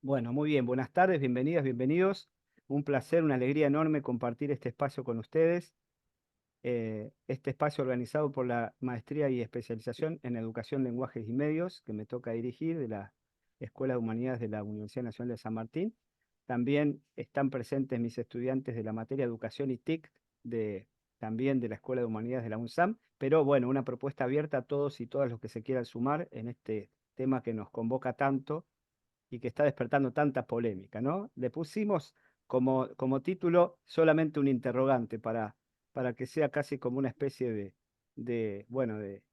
Bueno, muy bien, buenas tardes, bienvenidas, bienvenidos. Un placer, una alegría enorme compartir este espacio con ustedes. Este espacio organizado por la Maestría y Especialización en Educación, Lenguajes y Medios, que me toca dirigir de la Escuela de Humanidades de la Universidad Nacional de San Martín. También están presentes mis estudiantes de la materia Educación y TIC, también de la Escuela de Humanidades de la UNSAM. Pero bueno, una propuesta abierta a todos y todas los que se quieran sumar en este tema que nos convoca tanto y que está despertando tanta polémica, ¿no? Le pusimos como título solamente un interrogante para que sea casi como una especie bueno, de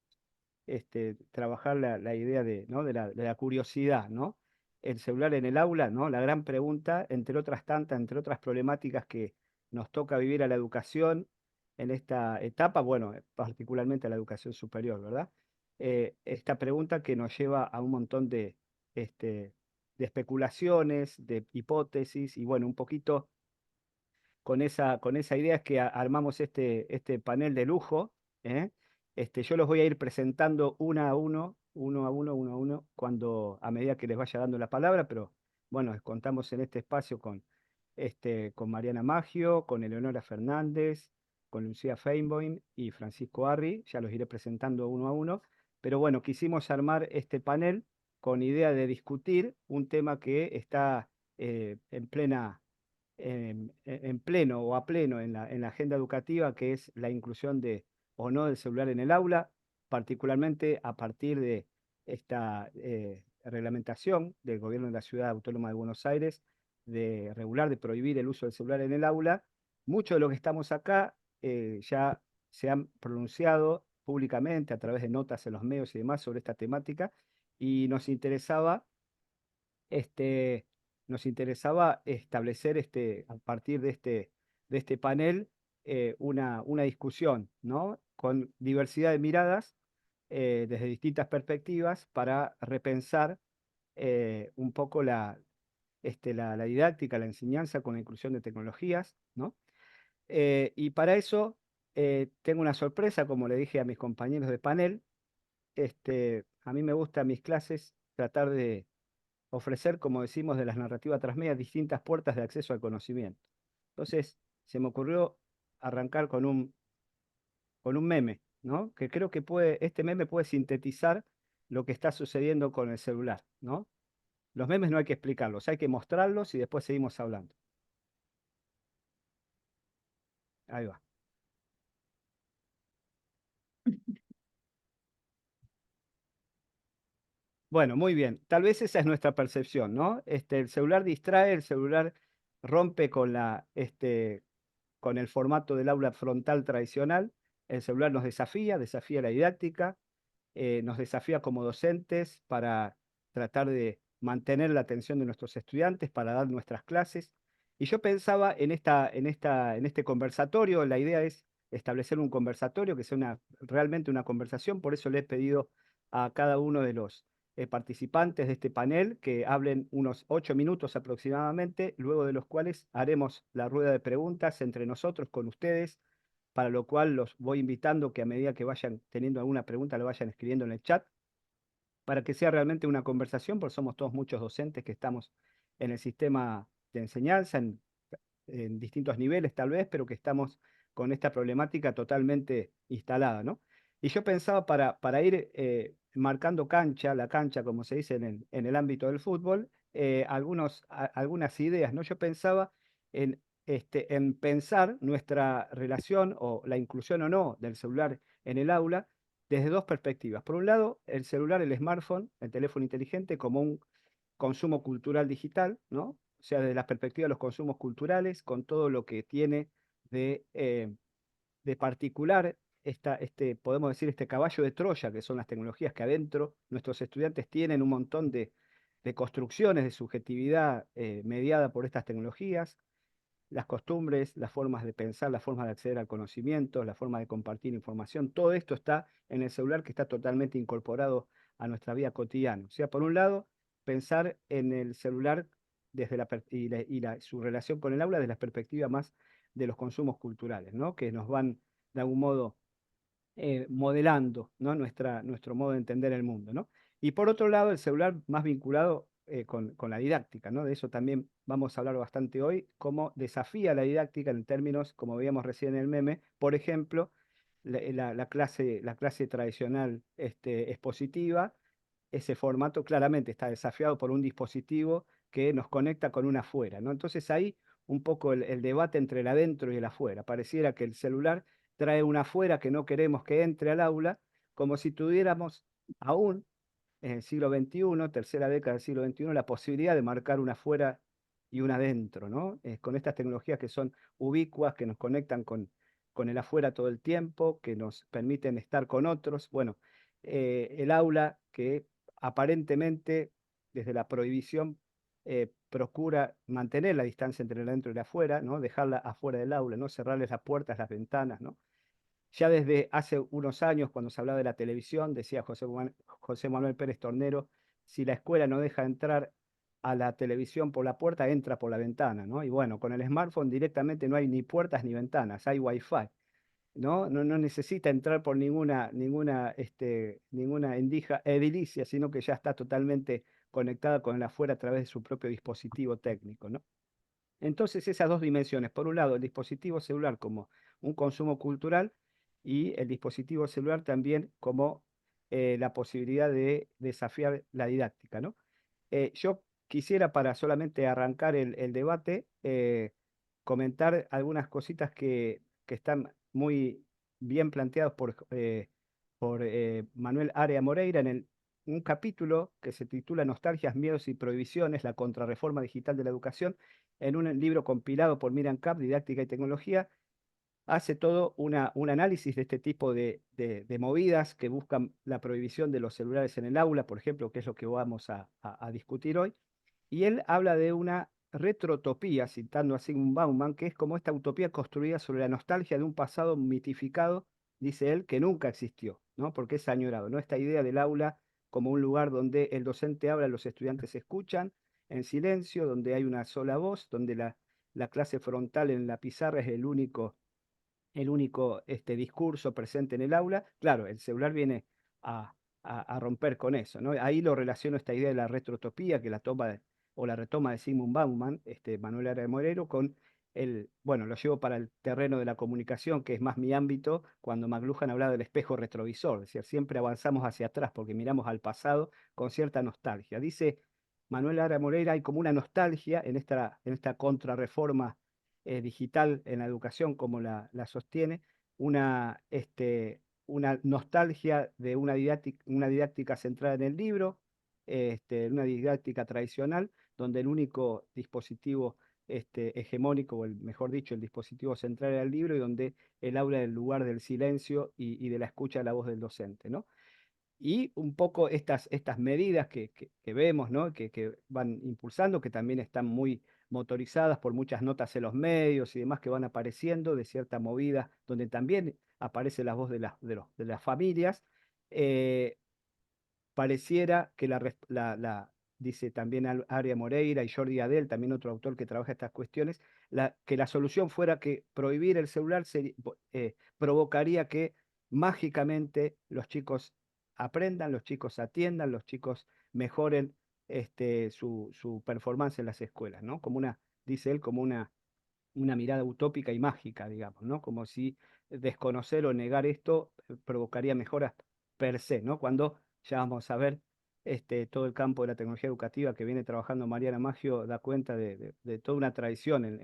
trabajar la idea ¿no? de la curiosidad, ¿no? El celular en el aula, ¿no? La gran pregunta, entre otras tantas, entre otras problemáticas que nos toca vivir a la educación en esta etapa, bueno, particularmente a la educación superior, ¿verdad? Esta pregunta que nos lleva a un montón este, de especulaciones, de hipótesis, y bueno, un poquito con esa idea es que armamos este panel de lujo, ¿eh? Yo los voy a ir presentando uno a uno, uno a uno, a medida que les vaya dando la palabra, pero bueno, contamos en este espacio con Mariana Maggio, con Eleonora Fernández, con Lucía Feinboim y Francisco Arri, ya los iré presentando uno a uno, pero bueno, quisimos armar este panel con idea de discutir un tema que está en pleno o a pleno en la agenda educativa, que es la inclusión o no del celular en el aula, particularmente a partir de esta reglamentación del gobierno de la Ciudad Autónoma de Buenos Aires de regular, de prohibir el uso del celular en el aula. Muchos de los que estamos acá ya se han pronunciado públicamente a través de notas en los medios y demás sobre esta temática y este, nos interesaba establecer a partir de este panel una discusión, ¿no? Con diversidad de miradas desde distintas perspectivas para repensar un poco la didáctica, la enseñanza con la inclusión de tecnologías, ¿no? Y para eso tengo una sorpresa, como le dije a mis compañeros de panel. A mí me gusta en mis clases tratar de ofrecer, como decimos, de las narrativas transmedias, distintas puertas de acceso al conocimiento. Entonces, se me ocurrió arrancar con un meme, ¿no? Que creo que este meme puede sintetizar lo que está sucediendo con el celular, ¿no? Los memes no hay que explicarlos, hay que mostrarlos y después seguimos hablando. Ahí va. Bueno, muy bien. Tal vez esa es nuestra percepción, ¿no? El celular distrae, el celular rompe con el formato del aula frontal tradicional. El celular nos desafía la didáctica, nos desafía como docentes para tratar de mantener la atención de nuestros estudiantes, para dar nuestras clases. Y yo pensaba en este conversatorio. La idea es establecer un conversatorio que sea realmente una conversación. Por eso le he pedido a cada uno de los participantes de este panel que hablen unos 8 minutos aproximadamente, luego de los cuales haremos la rueda de preguntas entre nosotros con ustedes, para lo cual los voy invitando que a medida que vayan teniendo alguna pregunta lo vayan escribiendo en el chat, para que sea realmente una conversación, porque somos todos muchos docentes que estamos en el sistema de enseñanza, en distintos niveles tal vez, pero que estamos con esta problemática totalmente instalada, ¿no? Y yo pensaba para ir marcando cancha, la cancha, como se dice en el ámbito del fútbol, algunas ideas, ¿no? Yo pensaba en pensar nuestra relación o la inclusión o no del celular en el aula desde dos perspectivas. Por un lado, el celular, el smartphone, el teléfono inteligente como un consumo cultural digital, ¿no? O sea, desde la perspectiva de los consumos culturales, con todo lo que tiene de particular, podemos decir, este caballo de Troya, que son las tecnologías que adentro nuestros estudiantes tienen un montón de construcciones de subjetividad mediada por estas tecnologías, las costumbres, las formas de pensar, las formas de acceder al conocimiento, la forma de compartir información, todo esto está en el celular, que está totalmente incorporado a nuestra vida cotidiana. O sea, por un lado, pensar en el celular desde su relación con el aula desde la perspectiva más de los consumos culturales, ¿no? Que nos van de algún modo modelando, ¿no? Nuestro modo de entender el mundo, ¿no? Y por otro lado, el celular más vinculado con la didáctica, ¿no? De eso también vamos a hablar bastante hoy, cómo desafía la didáctica en términos, como veíamos recién en el meme, por ejemplo, la clase tradicional expositiva. Ese formato claramente está desafiado por un dispositivo que nos conecta con un afuera, ¿no? Entonces ahí un poco el debate entre el adentro y el afuera. Pareciera que el celular trae un afuera que no queremos que entre al aula, como si tuviéramos aún en el siglo XXI, tercera década del siglo XXI, la posibilidad de marcar una afuera y una adentro, ¿no? Con estas tecnologías que son ubicuas, que nos conectan con el afuera todo el tiempo, que nos permiten estar con otros. Bueno, el aula que aparentemente desde la prohibición procura mantener la distancia entre el adentro y el afuera, ¿no? Dejarla afuera del aula, no cerrarles las puertas, las ventanas, ¿no? Ya desde hace unos años, cuando se hablaba de la televisión, decía José Manuel Pérez Tornero, si la escuela no deja entrar a la televisión por la puerta, entra por la ventana, ¿no? Y bueno, con el smartphone directamente no hay ni puertas ni ventanas, hay wifi, ¿no? No necesita entrar por ninguna endija edilicia, sino que ya está totalmente conectada con el afuera a través de su propio dispositivo técnico, ¿no? Entonces, esas dos dimensiones, por un lado, el dispositivo celular como un consumo cultural y el dispositivo celular también como la posibilidad de desafiar la didáctica, ¿no? Yo quisiera, para solamente arrancar el debate, comentar algunas cositas que están muy bien planteadas por Manuel Area Moreira un capítulo que se titula Nostalgias, miedos y prohibiciones, la contrarreforma digital de la educación, en un libro compilado por Miriam Kapp, Didáctica y Tecnología. Hace todo un análisis de este tipo de movidas que buscan la prohibición de los celulares en el aula, por ejemplo, que es lo que vamos a discutir hoy. Y él habla de una retrotopía, citando a Sigmund Bauman, que es como esta utopía construida sobre la nostalgia de un pasado mitificado, dice él, que nunca existió, ¿no? Porque es añorado, ¿no? Esta idea del aula como un lugar donde el docente habla, los estudiantes escuchan en silencio, donde hay una sola voz, donde la clase frontal en la pizarra es el único discurso presente en el aula. Claro, el celular viene a, a romper con eso, ¿no? Ahí lo relaciono esta idea de la retrotopía, que o la retoma de Sigmund Bauman, Manuel Ara de Morero, con bueno, lo llevo para el terreno de la comunicación, que es más mi ámbito, cuando McLuhan hablaba del espejo retrovisor, es decir, siempre avanzamos hacia atrás porque miramos al pasado con cierta nostalgia. Dice Manuel Ara Moreira, hay como una nostalgia en esta contrarreforma digital en la educación como la sostiene, una nostalgia de una didáctica centrada en el libro, una didáctica tradicional, donde el único dispositivo hegemónico, o mejor dicho, el dispositivo central era el libro, y donde el aula es el lugar del silencio y de la escucha de la voz del docente, ¿no? Y un poco estas medidas que vemos, ¿no? Que van impulsando, que también están muy motorizadas por muchas notas en los medios y demás que van apareciendo de cierta movida, donde también aparece la voz de las familias. eh, Pareciera que dice también Aria Moreira y Jordi Adel, también otro autor que trabaja estas cuestiones, que la solución fuera que prohibir el celular provocaría que mágicamente los chicos aprendan, los chicos atiendan, los chicos mejoren su performance en las escuelas, ¿no? Dice él, como una mirada utópica y mágica, digamos, ¿no? Como si desconocer o negar esto provocaría mejoras per se, ¿no? Cuando ya vamos a ver todo el campo de la tecnología educativa que viene trabajando Mariana Maggio, da cuenta de toda una tradición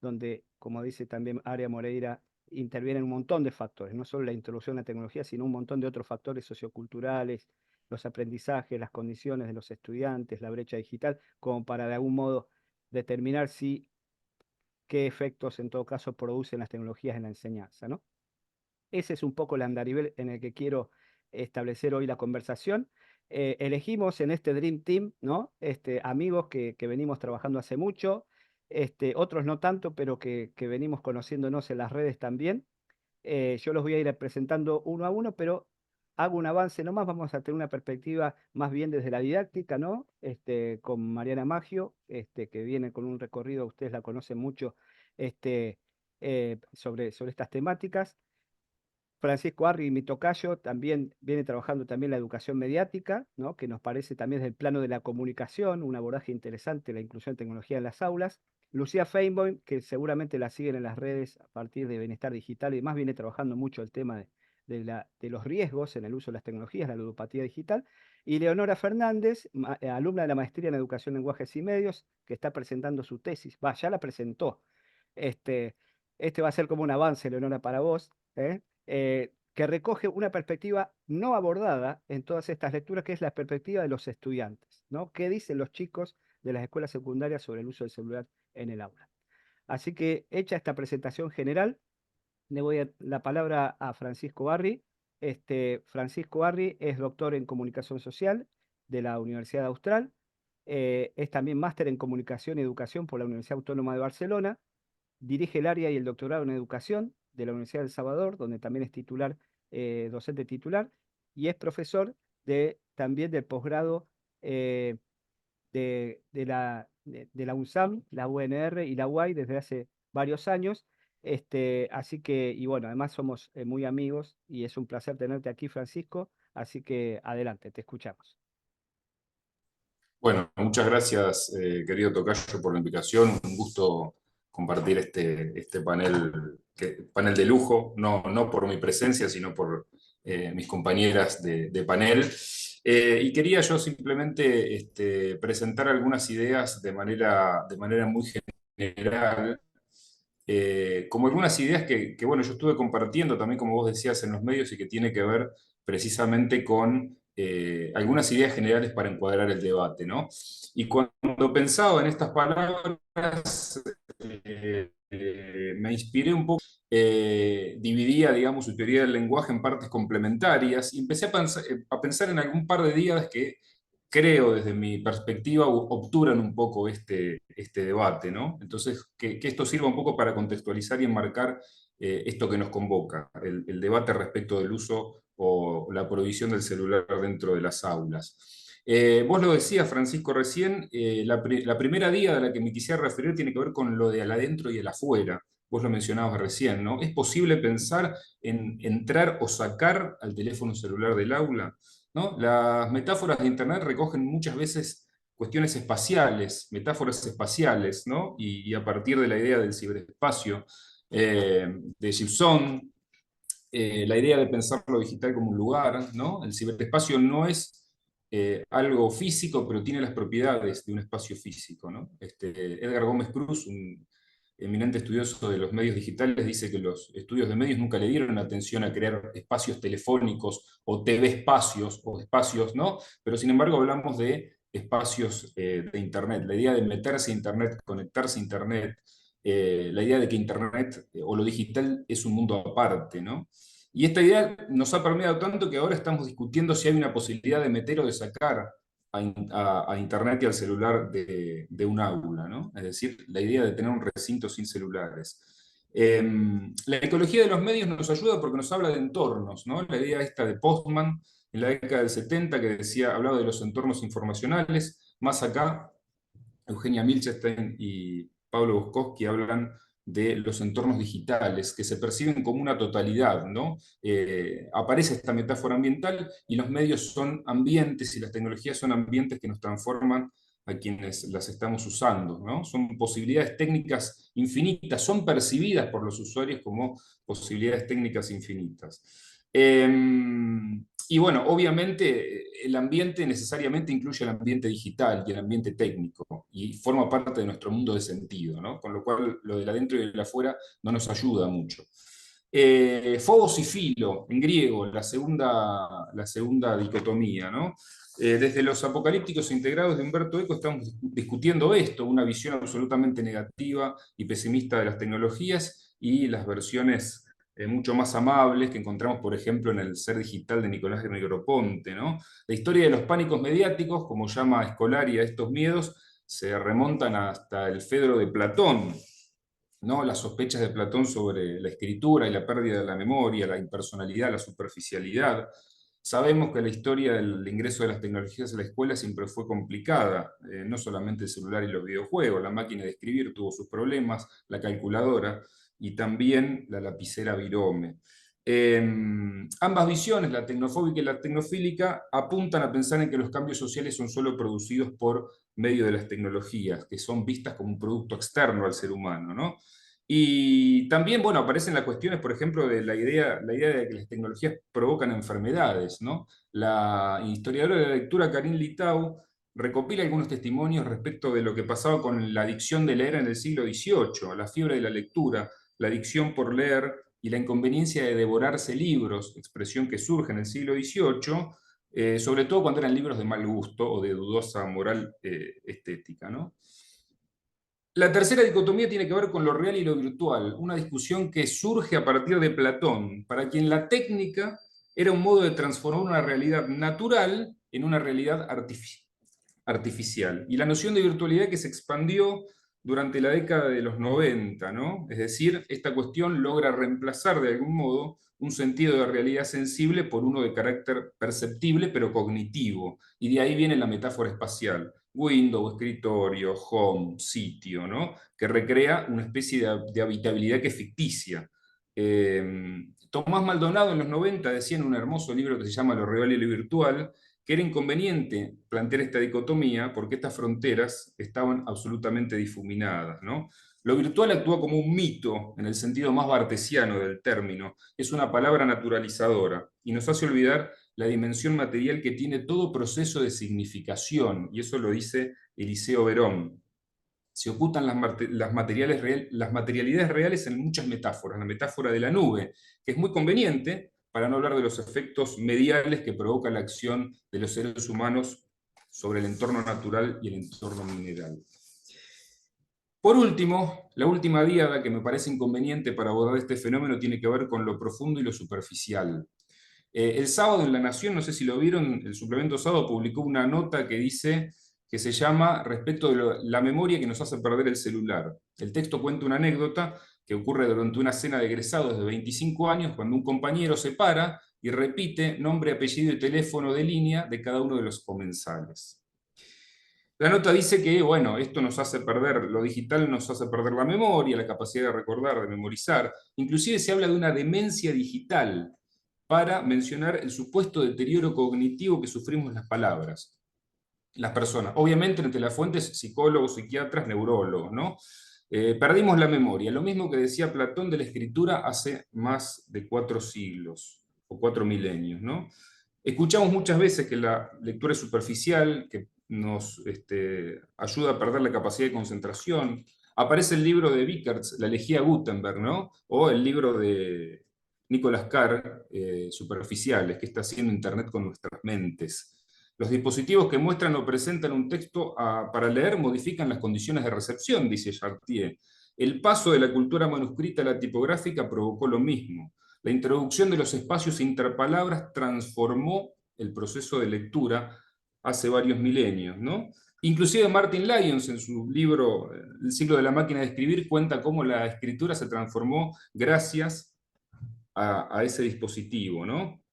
donde, como dice también Aria Moreira, intervienen un montón de factores, no solo la introducción a la tecnología, sino un montón de otros factores socioculturales, los aprendizajes, las condiciones de los estudiantes, la brecha digital, como para de algún modo determinar qué efectos en todo caso producen las tecnologías en la enseñanza, ¿no? Ese es un poco el andarivel en el que quiero establecer hoy la conversación. Elegimos en este Dream Team, ¿no? Amigos que venimos trabajando hace mucho, otros no tanto, pero que venimos conociéndonos en las redes también. Yo los voy a ir presentando uno a uno, pero hago un avance nomás. Vamos a tener una perspectiva más bien desde la didáctica, ¿no? Con Mariana Maggio, que viene con un recorrido, ustedes la conocen mucho, sobre estas temáticas. Francisco Arri, mi tocayo, también viene trabajando también la educación mediática, ¿no? Que nos parece también desde el plano de la comunicación, un abordaje interesante, la inclusión de tecnología en las aulas. Lucía Feinboim, que seguramente la siguen en las redes a partir de Bienestar Digital y demás, viene trabajando mucho el tema de los riesgos en el uso de las tecnologías, la ludopatía digital. Y Leonora Fernández, alumna de la maestría en Educación, Lenguajes y Medios, que está presentando su tesis. Va, ya la presentó. Este, este va a ser como un avance, Leonora, para vos, ¿eh? Que recoge una perspectiva no abordada en todas estas lecturas, que es la perspectiva de los estudiantes, ¿no? ¿Qué dicen los chicos de las escuelas secundarias sobre el uso del celular en el aula? Así que, hecha esta presentación general, le voy a la palabra a Francisco Barri. Francisco Barri es doctor en comunicación social de la Universidad Austral, es también máster en comunicación y educación por la Universidad Autónoma de Barcelona. Dirige el área y el doctorado en educación de la Universidad del Salvador, donde también es titular, docente titular, y es profesor también del posgrado eh, de la UNSAM, la UNR y la UAI desde hace varios años. Así que, y bueno, además somos muy amigos y es un placer tenerte aquí, Francisco. Así que adelante, te escuchamos. Bueno, muchas gracias, querido Tocayo, por la invitación. Un gusto compartir este panel, panel de lujo, no por mi presencia, sino por mis compañeras de panel. Y quería yo simplemente presentar algunas ideas de manera muy general, como algunas ideas bueno, yo estuve compartiendo también, como vos decías, en los medios y que tiene que ver precisamente con algunas ideas generales para encuadrar el debate, ¿no? Y cuando pensaba en estas palabras, me inspiré un poco, dividía, digamos, su teoría del lenguaje en partes complementarias y empecé a pensar en algún par de días que creo desde mi perspectiva obturan un poco este debate, ¿no? Entonces, que esto sirva un poco para contextualizar y enmarcar esto que nos convoca, el debate respecto del uso o la prohibición del celular dentro de las aulas. Vos lo decías, Francisco, recién, la primera día de la que me quisiera referir tiene que ver con lo de al adentro y el afuera. Vos lo mencionabas recién, ¿no? ¿Es posible pensar en entrar o sacar al teléfono celular del aula? ¿No? Las metáforas de Internet recogen muchas veces cuestiones espaciales, metáforas espaciales, ¿no? Y a partir de la idea del ciberespacio, de Gibson, la idea de pensar lo digital como un lugar, ¿no? El ciberespacio no es algo físico, pero tiene las propiedades de un espacio físico, ¿no? Edgar Gómez Cruz, un eminente estudioso de los medios digitales, dice que los estudios de medios nunca le dieron atención a crear espacios telefónicos o TV espacios o espacios, ¿no? Pero sin embargo hablamos de espacios de Internet, la idea de meterse a Internet, conectarse a Internet, la idea de que Internet o lo digital es un mundo aparte, ¿no? Y esta idea nos ha permeado tanto que ahora estamos discutiendo si hay una posibilidad de meter o de sacar a Internet y al celular de un aula, ¿no? Es decir, la idea de tener un recinto sin celulares. La ecología de los medios nos ayuda porque nos habla de entornos, ¿no? La idea esta de Postman en la década del 70 que decía, hablaba de los entornos informacionales, más acá Eugenia Milchestein y Pablo Boscovsky hablan de los entornos digitales, que se perciben como una totalidad, ¿no? Aparece esta metáfora ambiental y los medios son ambientes y las tecnologías son ambientes que nos transforman a quienes las estamos usando, ¿no? Son posibilidades técnicas infinitas, son percibidas por los usuarios como posibilidades técnicas infinitas. Y bueno, obviamente el ambiente necesariamente incluye el ambiente digital y el ambiente técnico y forma parte de nuestro mundo de sentido, ¿no? Con lo cual lo del adentro y del afuera no nos ayuda mucho. Phobos y Filo, en griego, la segunda dicotomía, ¿no? Desde los apocalípticos integrados de Humberto Eco estamos discutiendo esto, una visión absolutamente negativa y pesimista de las tecnologías y las versiones mucho más amables que encontramos, por ejemplo, en el Ser Digital de Nicolás de Negroponte, ¿no? La historia de los pánicos mediáticos, como llama Scolari a estos miedos, se remontan hasta el Fedro de Platón, ¿no? Las sospechas de Platón sobre la escritura y la pérdida de la memoria, la impersonalidad, la superficialidad. Sabemos que la historia del ingreso de las tecnologías a la escuela siempre fue complicada, no solamente el celular y los videojuegos, la máquina de escribir tuvo sus problemas, la calculadora y también la lapicera Virome. Ambas visiones, la tecnofóbica y la tecnofílica, apuntan a pensar en que los cambios sociales son solo producidos por medio de las tecnologías, que son vistas como un producto externo al ser humano, ¿no? Y también, bueno, aparecen las cuestiones, por ejemplo, de la idea de que las tecnologías provocan enfermedades, ¿no? La historiadora de la lectura Karin Litau recopila algunos testimonios respecto de lo que pasaba con la adicción de leer en el siglo XVIII, la fiebre de la lectura, la adicción por leer y la inconveniencia de devorarse libros, expresión que surge en el siglo XVIII, sobre todo cuando eran libros de mal gusto o de dudosa moral estética, ¿no? La tercera dicotomía tiene que ver con lo real y lo virtual, una discusión que surge a partir de Platón, para quien la técnica era un modo de transformar una realidad natural en una realidad artificial. Y la noción de virtualidad que se expandió durante la década de los 90, ¿no? Es decir, esta cuestión logra reemplazar de algún modo un sentido de realidad sensible por uno de carácter perceptible pero cognitivo. Y de ahí viene la metáfora espacial. Window, escritorio, home, sitio, ¿no? Que recrea una especie de habitabilidad que es ficticia. Tomás Maldonado en los 90 decía en un hermoso libro que se llama Lo real y lo virtual, que era inconveniente plantear esta dicotomía porque estas fronteras estaban absolutamente difuminadas, ¿no? Lo virtual actúa como un mito en el sentido más bartesiano del término, es una palabra naturalizadora y nos hace olvidar la dimensión material que tiene todo proceso de significación, y eso lo dice Eliseo Verón. Se ocultan las materialidades reales en muchas metáforas, la metáfora de la nube, que es muy conveniente para no hablar de los efectos mediales que provoca la acción de los seres humanos sobre el entorno natural y el entorno mineral. Por último, la última diada que me parece inconveniente para abordar este fenómeno tiene que ver con lo profundo y lo superficial. El sábado en La Nación, no sé si lo vieron, el suplemento sábado publicó una nota que dice que se llama respecto de la memoria que nos hace perder el celular. El texto cuenta una anécdota que ocurre durante una cena de egresados de 25 años cuando un compañero se para y repite nombre, apellido y teléfono de línea de cada uno de los comensales. La nota dice que, bueno, esto nos hace perder, lo digital nos hace perder la memoria, la capacidad de recordar, de memorizar. Inclusive se habla de una demencia digital para mencionar el supuesto deterioro cognitivo que sufrimos las palabras, las personas. Obviamente entre las fuentes psicólogos, psiquiatras, neurólogos, ¿no? Perdimos la memoria, lo mismo que decía Platón de la escritura hace más de 4 siglos o 4 milenios, ¿no? Escuchamos muchas veces que la lectura es superficial, que nos ayuda a perder la capacidad de concentración. Aparece el libro de Vickers, La elegía Gutenberg, ¿no? O el libro de Nicolas Carr, Superficiales, que está haciendo Internet con nuestras mentes. Los dispositivos que muestran o presentan un texto para leer modifican las condiciones de recepción, dice Chartier. El paso de la cultura manuscrita a la tipográfica provocó lo mismo. La introducción de los espacios interpalabras transformó el proceso de lectura hace varios milenios, ¿no? Inclusive Martin Lyons, en su libro El siglo de la máquina de escribir, cuenta cómo la escritura se transformó gracias a ese dispositivo, ¿no?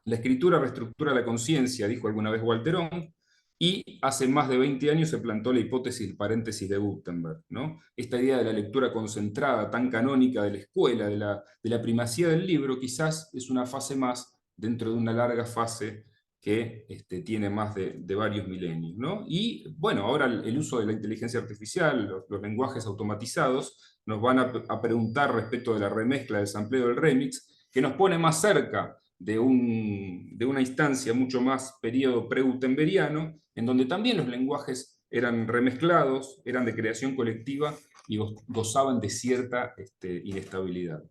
La escritura reestructura la conciencia, dijo alguna vez Walterón, y hace más de 20 años se plantó la hipótesis del paréntesis de Gutenberg, ¿no? Esta idea de la lectura concentrada, tan canónica de la escuela, de la primacía del libro, quizás es una fase más dentro de una larga fase que tiene más de varios milenios, ¿no? Y bueno, ahora el uso de la inteligencia artificial, los lenguajes automatizados, nos van a preguntar respecto de la remezcla, del sampleo, del remix, que nos pone más cerca de una instancia mucho más periodo pre-gutenberiano, en donde también los lenguajes eran remezclados, eran de creación colectiva y gozaban de cierta inestabilidad.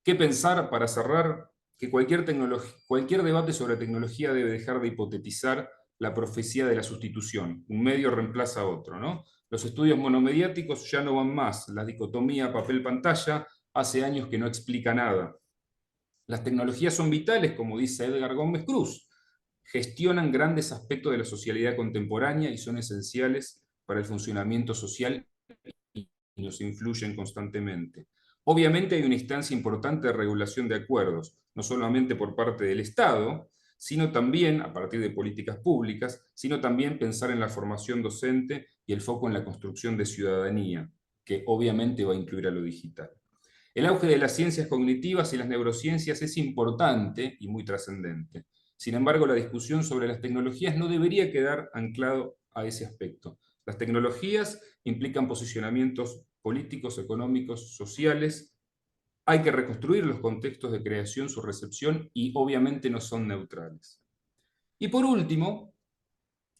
¿Qué pensar para cerrar? Que cualquier debate sobre tecnología debe dejar de hipotetizar la profecía de la sustitución. Un medio reemplaza a otro, ¿no? Los estudios monomediáticos ya no van más. La dicotomía papel-pantalla hace años que no explica nada. Las tecnologías son vitales, como dice Edgar Gómez Cruz, gestionan grandes aspectos de la socialidad contemporánea y son esenciales para el funcionamiento social y nos influyen constantemente. Obviamente hay una instancia importante de regulación de acuerdos, no solamente por parte del Estado, sino también, a partir de políticas públicas, sino también pensar en la formación docente y el foco en la construcción de ciudadanía, que obviamente va a incluir a lo digital. El auge de las ciencias cognitivas y las neurociencias es importante y muy trascendente. Sin embargo, la discusión sobre las tecnologías no debería quedar anclado a ese aspecto. Las tecnologías implican posicionamientos políticos, económicos, sociales. Hay que reconstruir los contextos de creación, su recepción, y obviamente no son neutrales. Y por último,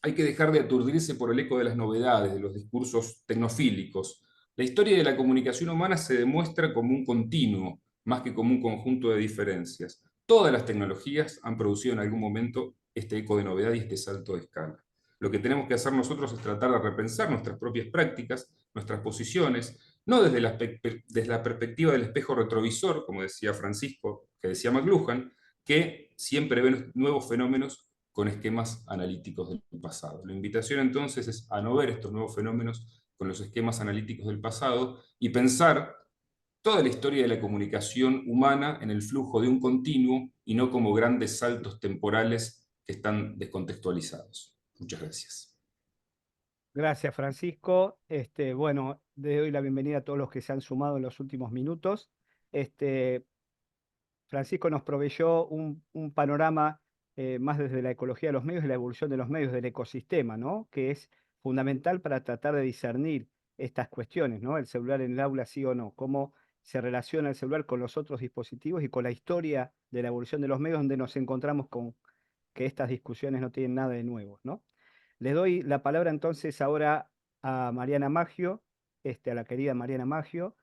hay que dejar de aturdirse por el eco de las novedades, de los discursos tecnofílicos. La historia de la comunicación humana se demuestra como un continuo, más que como un conjunto de diferencias. Todas las tecnologías han producido en algún momento este eco de novedad y este salto de escala. Lo que tenemos que hacer nosotros es tratar de repensar nuestras propias prácticas, nuestras posiciones, no desde la perspectiva del espejo retrovisor, como decía Francisco, que decía McLuhan, que siempre ve nuevos fenómenos con esquemas analíticos del pasado. La invitación entonces es a no ver estos nuevos fenómenos con los esquemas analíticos del pasado y pensar toda la historia de la comunicación humana en el flujo de un continuo y no como grandes saltos temporales que están descontextualizados. Muchas gracias. Gracias, Francisco. Bueno, le doy la bienvenida a todos los que se han sumado en los últimos minutos. Este, Francisco nos proveyó un panorama más desde la ecología de los medios y la evolución de los medios del ecosistema, ¿no? Que es fundamental para tratar de discernir estas cuestiones, ¿no? El celular en el aula, sí o no, cómo se relaciona el celular con los otros dispositivos y con la historia de la evolución de los medios, donde nos encontramos con que estas discusiones no tienen nada de nuevo, ¿no? Le doy la palabra entonces ahora a Mariana Maggio, a la querida Mariana Maggio,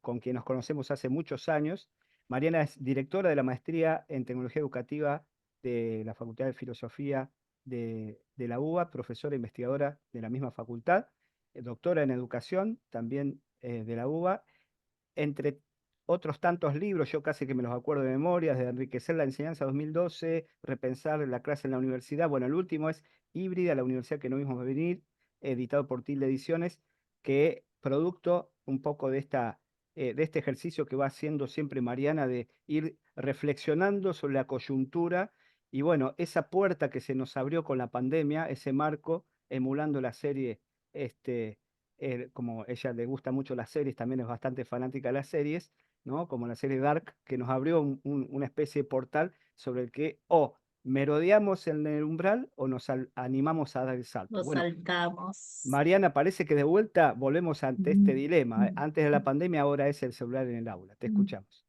con quien nos conocemos hace muchos años. Mariana es directora de la maestría en tecnología educativa de la Facultad de Filosofía de la UBA, profesora e investigadora de la misma facultad, doctora en educación también de la UBA, entre otros tantos libros, yo casi que me los acuerdo de memoria, de Enriquecer la Enseñanza 2012, Repensar la clase en la universidad. Bueno, el último es Híbrida, la universidad que no vimos venir, editado por Tilde Ediciones, que producto un poco de este ejercicio que va haciendo siempre Mariana de ir reflexionando sobre la coyuntura y bueno, esa puerta que se nos abrió con la pandemia, ese marco, emulando la serie como ella le gusta mucho las series, también es bastante fanática de las series, ¿no? Como la serie Dark, que nos abrió una especie de portal sobre el que o merodeamos en el umbral o nos animamos a dar el salto. Lo Bueno, saltamos. Mariana, parece que de vuelta volvemos ante este dilema. Mm. Antes de la pandemia, ahora es el celular en el aula. Te escuchamos.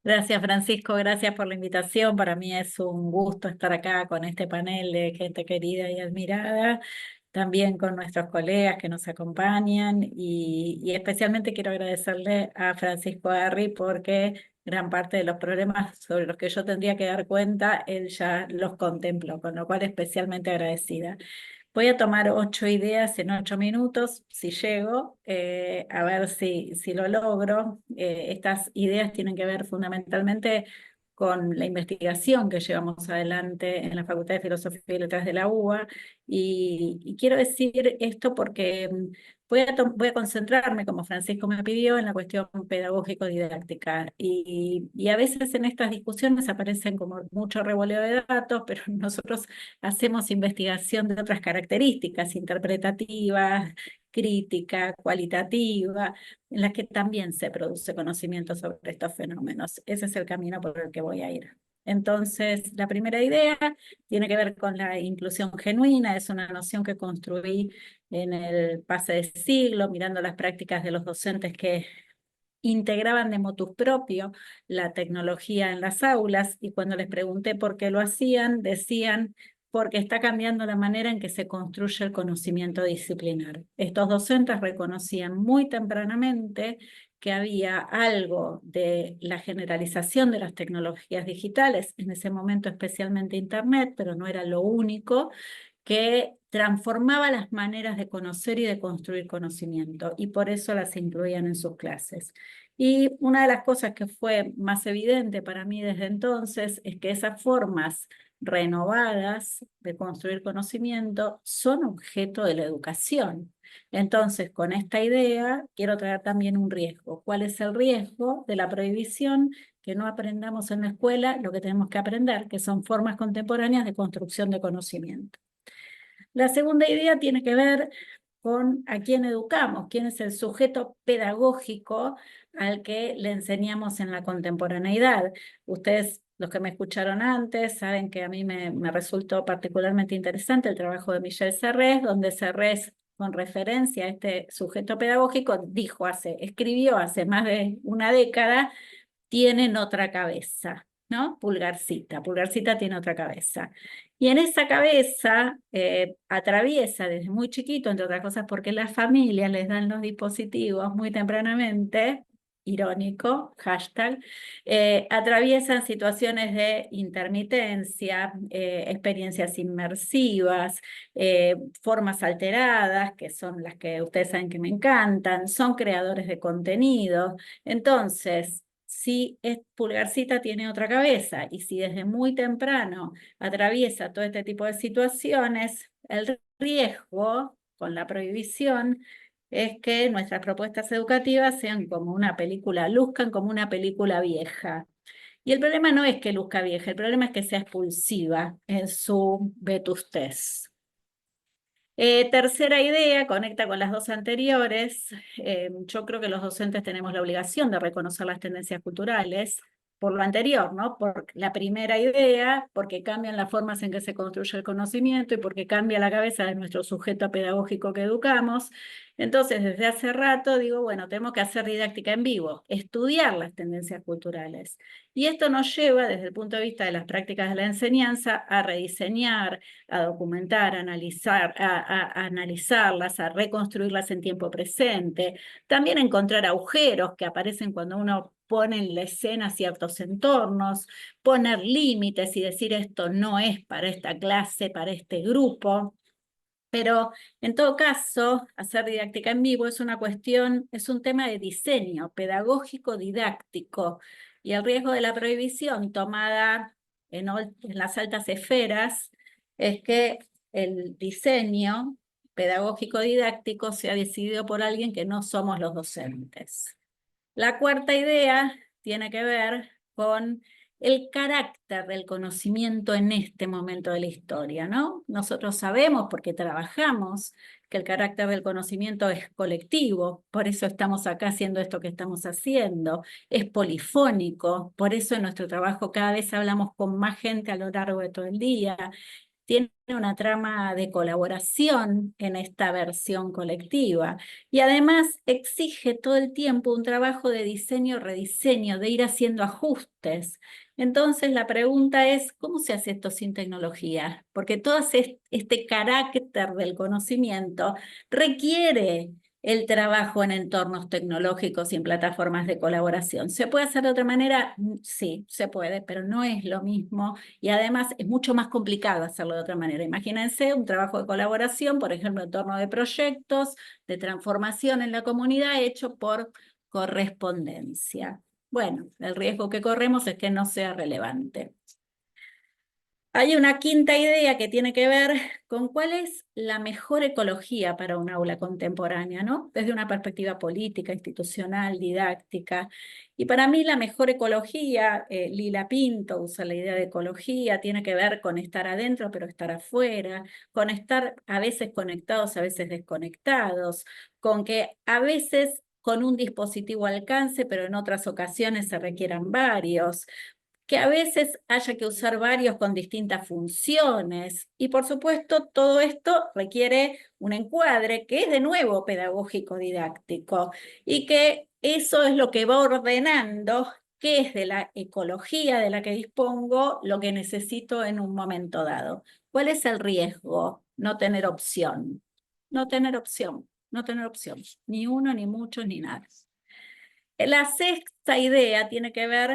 Gracias, Francisco, gracias por la invitación. Para mí es un gusto estar acá con este panel de gente querida y admirada, también con nuestros colegas que nos acompañan y especialmente quiero agradecerle a Francisco Arri porque gran parte de los problemas sobre los que yo tendría que dar cuenta, él ya los contempló, con lo cual especialmente agradecida. Voy a tomar 8 ideas en 8 minutos, si llego, a ver si lo logro. Estas ideas tienen que ver fundamentalmente con la investigación que llevamos adelante en la Facultad de Filosofía y Letras de la UBA. Y quiero decir esto porque voy a concentrarme, como Francisco me pidió, en la cuestión pedagógico-didáctica. Y a veces en estas discusiones aparecen como mucho revoleo de datos, pero nosotros hacemos investigación de otras características, interpretativas, crítica, cualitativa, en las que también se produce conocimiento sobre estos fenómenos. Ese es el camino por el que voy a ir. Entonces, la primera idea tiene que ver con la inclusión genuina, es una noción que construí en el pase de siglo, mirando las prácticas de los docentes que integraban de motu propio la tecnología en las aulas y cuando les pregunté por qué lo hacían, decían porque está cambiando la manera en que se construye el conocimiento disciplinar. Estos docentes reconocían muy tempranamente que había algo de la generalización de las tecnologías digitales, en ese momento especialmente Internet, pero no era lo único, que transformaba las maneras de conocer y de construir conocimiento, y por eso las incluían en sus clases. Y una de las cosas que fue más evidente para mí desde entonces es que esas formas renovadas de construir conocimiento son objeto de la educación. Entonces, con esta idea, quiero traer también un riesgo. ¿Cuál es el riesgo de la prohibición? Que no aprendamos en la escuela lo que tenemos que aprender, que son formas contemporáneas de construcción de conocimiento. La segunda idea tiene que ver con a quién educamos, quién es el sujeto pedagógico al que le enseñamos en la contemporaneidad. Ustedes, los que me escucharon antes, saben que a mí me resultó particularmente interesante el trabajo de Michel Serres, donde Serres, con referencia a este sujeto pedagógico, escribió hace más de una década, tienen otra cabeza, ¿no? Pulgarcita tiene otra cabeza. Y en esa cabeza atraviesa desde muy chiquito, entre otras cosas porque las familias les dan los dispositivos muy tempranamente, irónico, hashtag, atraviesan situaciones de intermitencia, experiencias inmersivas, formas alteradas, que son las que ustedes saben que me encantan, son creadores de contenido. Entonces, si Pulgarcita tiene otra cabeza y si desde muy temprano atraviesa todo este tipo de situaciones, el riesgo con la prohibición es que nuestras propuestas educativas sean como una película, luzcan como una película vieja. Y el problema no es que luzca vieja, el problema es que sea expulsiva en su vetustez. Tercera idea, conecta con las dos anteriores. Yo creo que los docentes tenemos la obligación de reconocer las tendencias culturales por lo anterior, ¿no? Por la primera idea, porque cambian las formas en que se construye el conocimiento y porque cambia la cabeza de nuestro sujeto pedagógico que educamos. Entonces, desde hace rato digo, bueno, tenemos que hacer didáctica en vivo, estudiar las tendencias culturales. Y esto nos lleva, desde el punto de vista de las prácticas de la enseñanza, a rediseñar, a documentar, a analizarlas, a reconstruirlas en tiempo presente. También encontrar agujeros que aparecen cuando uno pone en la escena ciertos entornos, poner límites y decir esto no es para esta clase, para este grupo. Pero en todo caso, hacer didáctica en vivo es una cuestión, es un tema de diseño pedagógico didáctico, y el riesgo de la prohibición tomada en las altas esferas es que el diseño pedagógico didáctico sea decidido por alguien que no somos los docentes. La cuarta idea tiene que ver con el carácter del conocimiento en este momento de la historia, ¿no? Nosotros sabemos, porque trabajamos, que el carácter del conocimiento es colectivo, por eso estamos acá haciendo esto que estamos haciendo, es polifónico, por eso en nuestro trabajo cada vez hablamos con más gente a lo largo de todo el día, tiene una trama de colaboración en esta versión colectiva y además exige todo el tiempo un trabajo de diseño, rediseño, de ir haciendo ajustes. Entonces la pregunta es, ¿cómo se hace esto sin tecnología? Porque todo este carácter del conocimiento requiere el trabajo en entornos tecnológicos y en plataformas de colaboración. ¿Se puede hacer de otra manera? Sí, se puede, pero no es lo mismo y además es mucho más complicado hacerlo de otra manera. Imagínense un trabajo de colaboración, por ejemplo, en torno de proyectos de transformación en la comunidad hecho por correspondencia. Bueno, el riesgo que corremos es que no sea relevante. Hay una quinta idea que tiene que ver con cuál es la mejor ecología para un aula contemporánea, ¿no? Desde una perspectiva política, institucional, didáctica. Y para mí la mejor ecología, Lila Pinto usa la idea de ecología, tiene que ver con estar adentro pero estar afuera, con estar a veces conectados, a veces desconectados, con que a veces con un dispositivo alcance, pero en otras ocasiones se requieran varios, que a veces haya que usar varios con distintas funciones. Y por supuesto, todo esto requiere un encuadre que es de nuevo pedagógico didáctico y que eso es lo que va ordenando qué es de la ecología de la que dispongo lo que necesito en un momento dado. ¿Cuál es el riesgo? No tener opción. No tener opción. No tener opción. Ni uno, ni muchos, ni nada. La sexta idea tiene que ver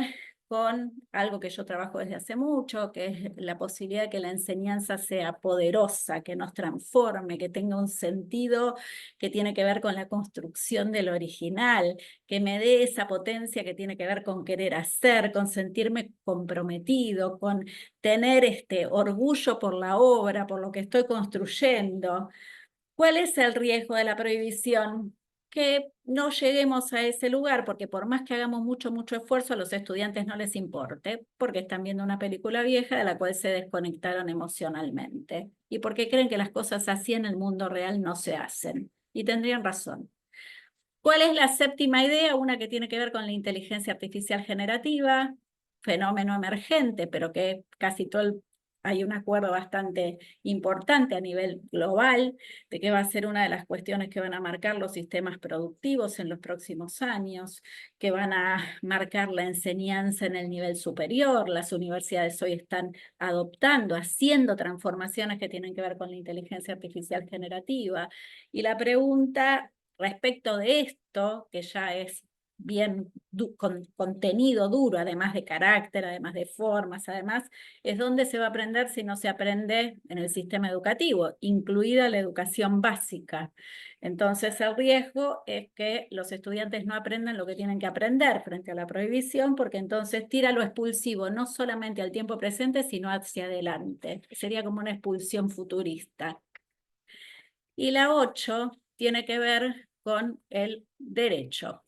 con algo que yo trabajo desde hace mucho, que es la posibilidad de que la enseñanza sea poderosa, que nos transforme, que tenga un sentido que tiene que ver con la construcción del original, que me dé esa potencia que tiene que ver con querer hacer, con sentirme comprometido, con tener este orgullo por la obra, por lo que estoy construyendo. ¿Cuál es el riesgo de la prohibición? Que no lleguemos a ese lugar, porque por más que hagamos mucho esfuerzo, a los estudiantes no les importe, porque están viendo una película vieja de la cual se desconectaron emocionalmente, y porque creen que las cosas así en el mundo real no se hacen. Y tendrían razón. ¿Cuál es la séptima idea? Una que tiene que ver con la inteligencia artificial generativa, fenómeno emergente, pero que casi hay un acuerdo bastante importante a nivel global de que va a ser una de las cuestiones que van a marcar los sistemas productivos en los próximos años, que van a marcar la enseñanza en el nivel superior. Las universidades hoy están adoptando, haciendo transformaciones que tienen que ver con la inteligencia artificial generativa. Y la pregunta respecto de esto, que ya es bien con contenido duro, además de carácter, además de formas, además, es donde se va a aprender si no se aprende en el sistema educativo, incluida la educación básica. Entonces, el riesgo es que los estudiantes no aprendan lo que tienen que aprender frente a la prohibición, porque entonces tira lo expulsivo no solamente al tiempo presente, sino hacia adelante. Sería como una expulsión futurista. Y la 8 tiene que ver con el derecho.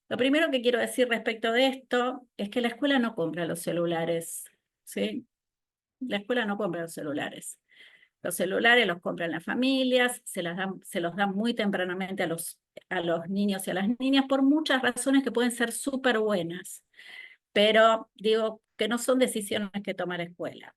Lo primero que quiero decir respecto de esto es que la escuela no compra los celulares, ¿sí? La escuela no compra los celulares. Los celulares los compran las familias, se los dan muy tempranamente a los niños y a las niñas por muchas razones que pueden ser súper buenas, pero digo que no son decisiones que toma la escuela.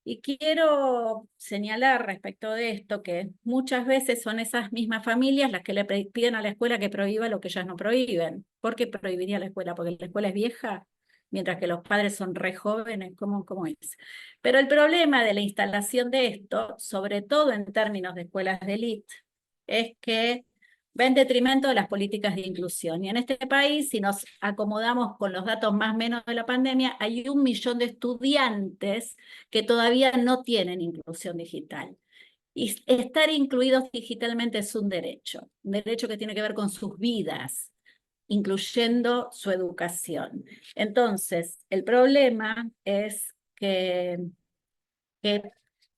Y quiero señalar respecto de esto que muchas veces son esas mismas familias las que le piden a la escuela que prohíba lo que ellas no prohíben. ¿Por qué prohibiría la escuela? ¿Porque la escuela es vieja? Mientras que los padres son re jóvenes, ¿cómo es? Pero el problema de la instalación de esto, sobre todo en términos de escuelas de élite, es que va en detrimento de las políticas de inclusión. Y en este país, si nos acomodamos con los datos más o menos de la pandemia, hay 1 millón de estudiantes que todavía no tienen inclusión digital. Y estar incluidos digitalmente es un derecho que tiene que ver con sus vidas, incluyendo su educación. Entonces, el problema es que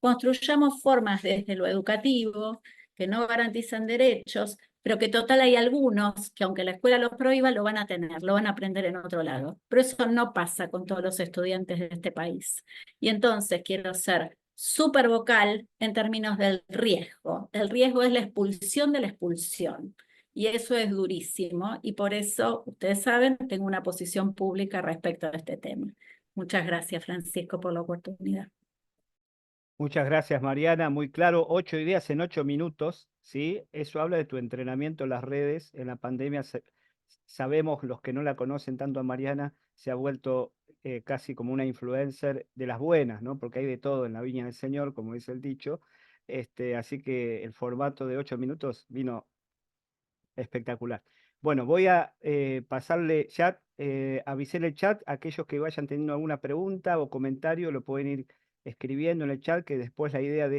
construyamos formas desde lo educativo que no garantizan derechos, pero que total hay algunos que aunque la escuela los prohíba, lo van a tener, lo van a aprender en otro lado. Pero eso no pasa con todos los estudiantes de este país. Y entonces quiero ser súper vocal en términos del riesgo. El riesgo es la expulsión de la expulsión. Y eso es durísimo. Y por eso, ustedes saben, tengo una posición pública respecto a este tema. Muchas gracias, Francisco, por la oportunidad. Muchas gracias, Mariana. Muy claro, 8 ideas en 8 minutos, ¿sí? Eso habla de tu entrenamiento en las redes. En la pandemia sabemos, los que no la conocen tanto a Mariana, se ha vuelto casi como una influencer de las buenas, ¿no? Porque hay de todo en la viña del Señor, como dice el dicho. Así que el formato de 8 minutos vino espectacular. Bueno, voy a pasarle chat, avisar el chat, aquellos que vayan teniendo alguna pregunta o comentario lo pueden ir escribiendo en el chat, que después la idea de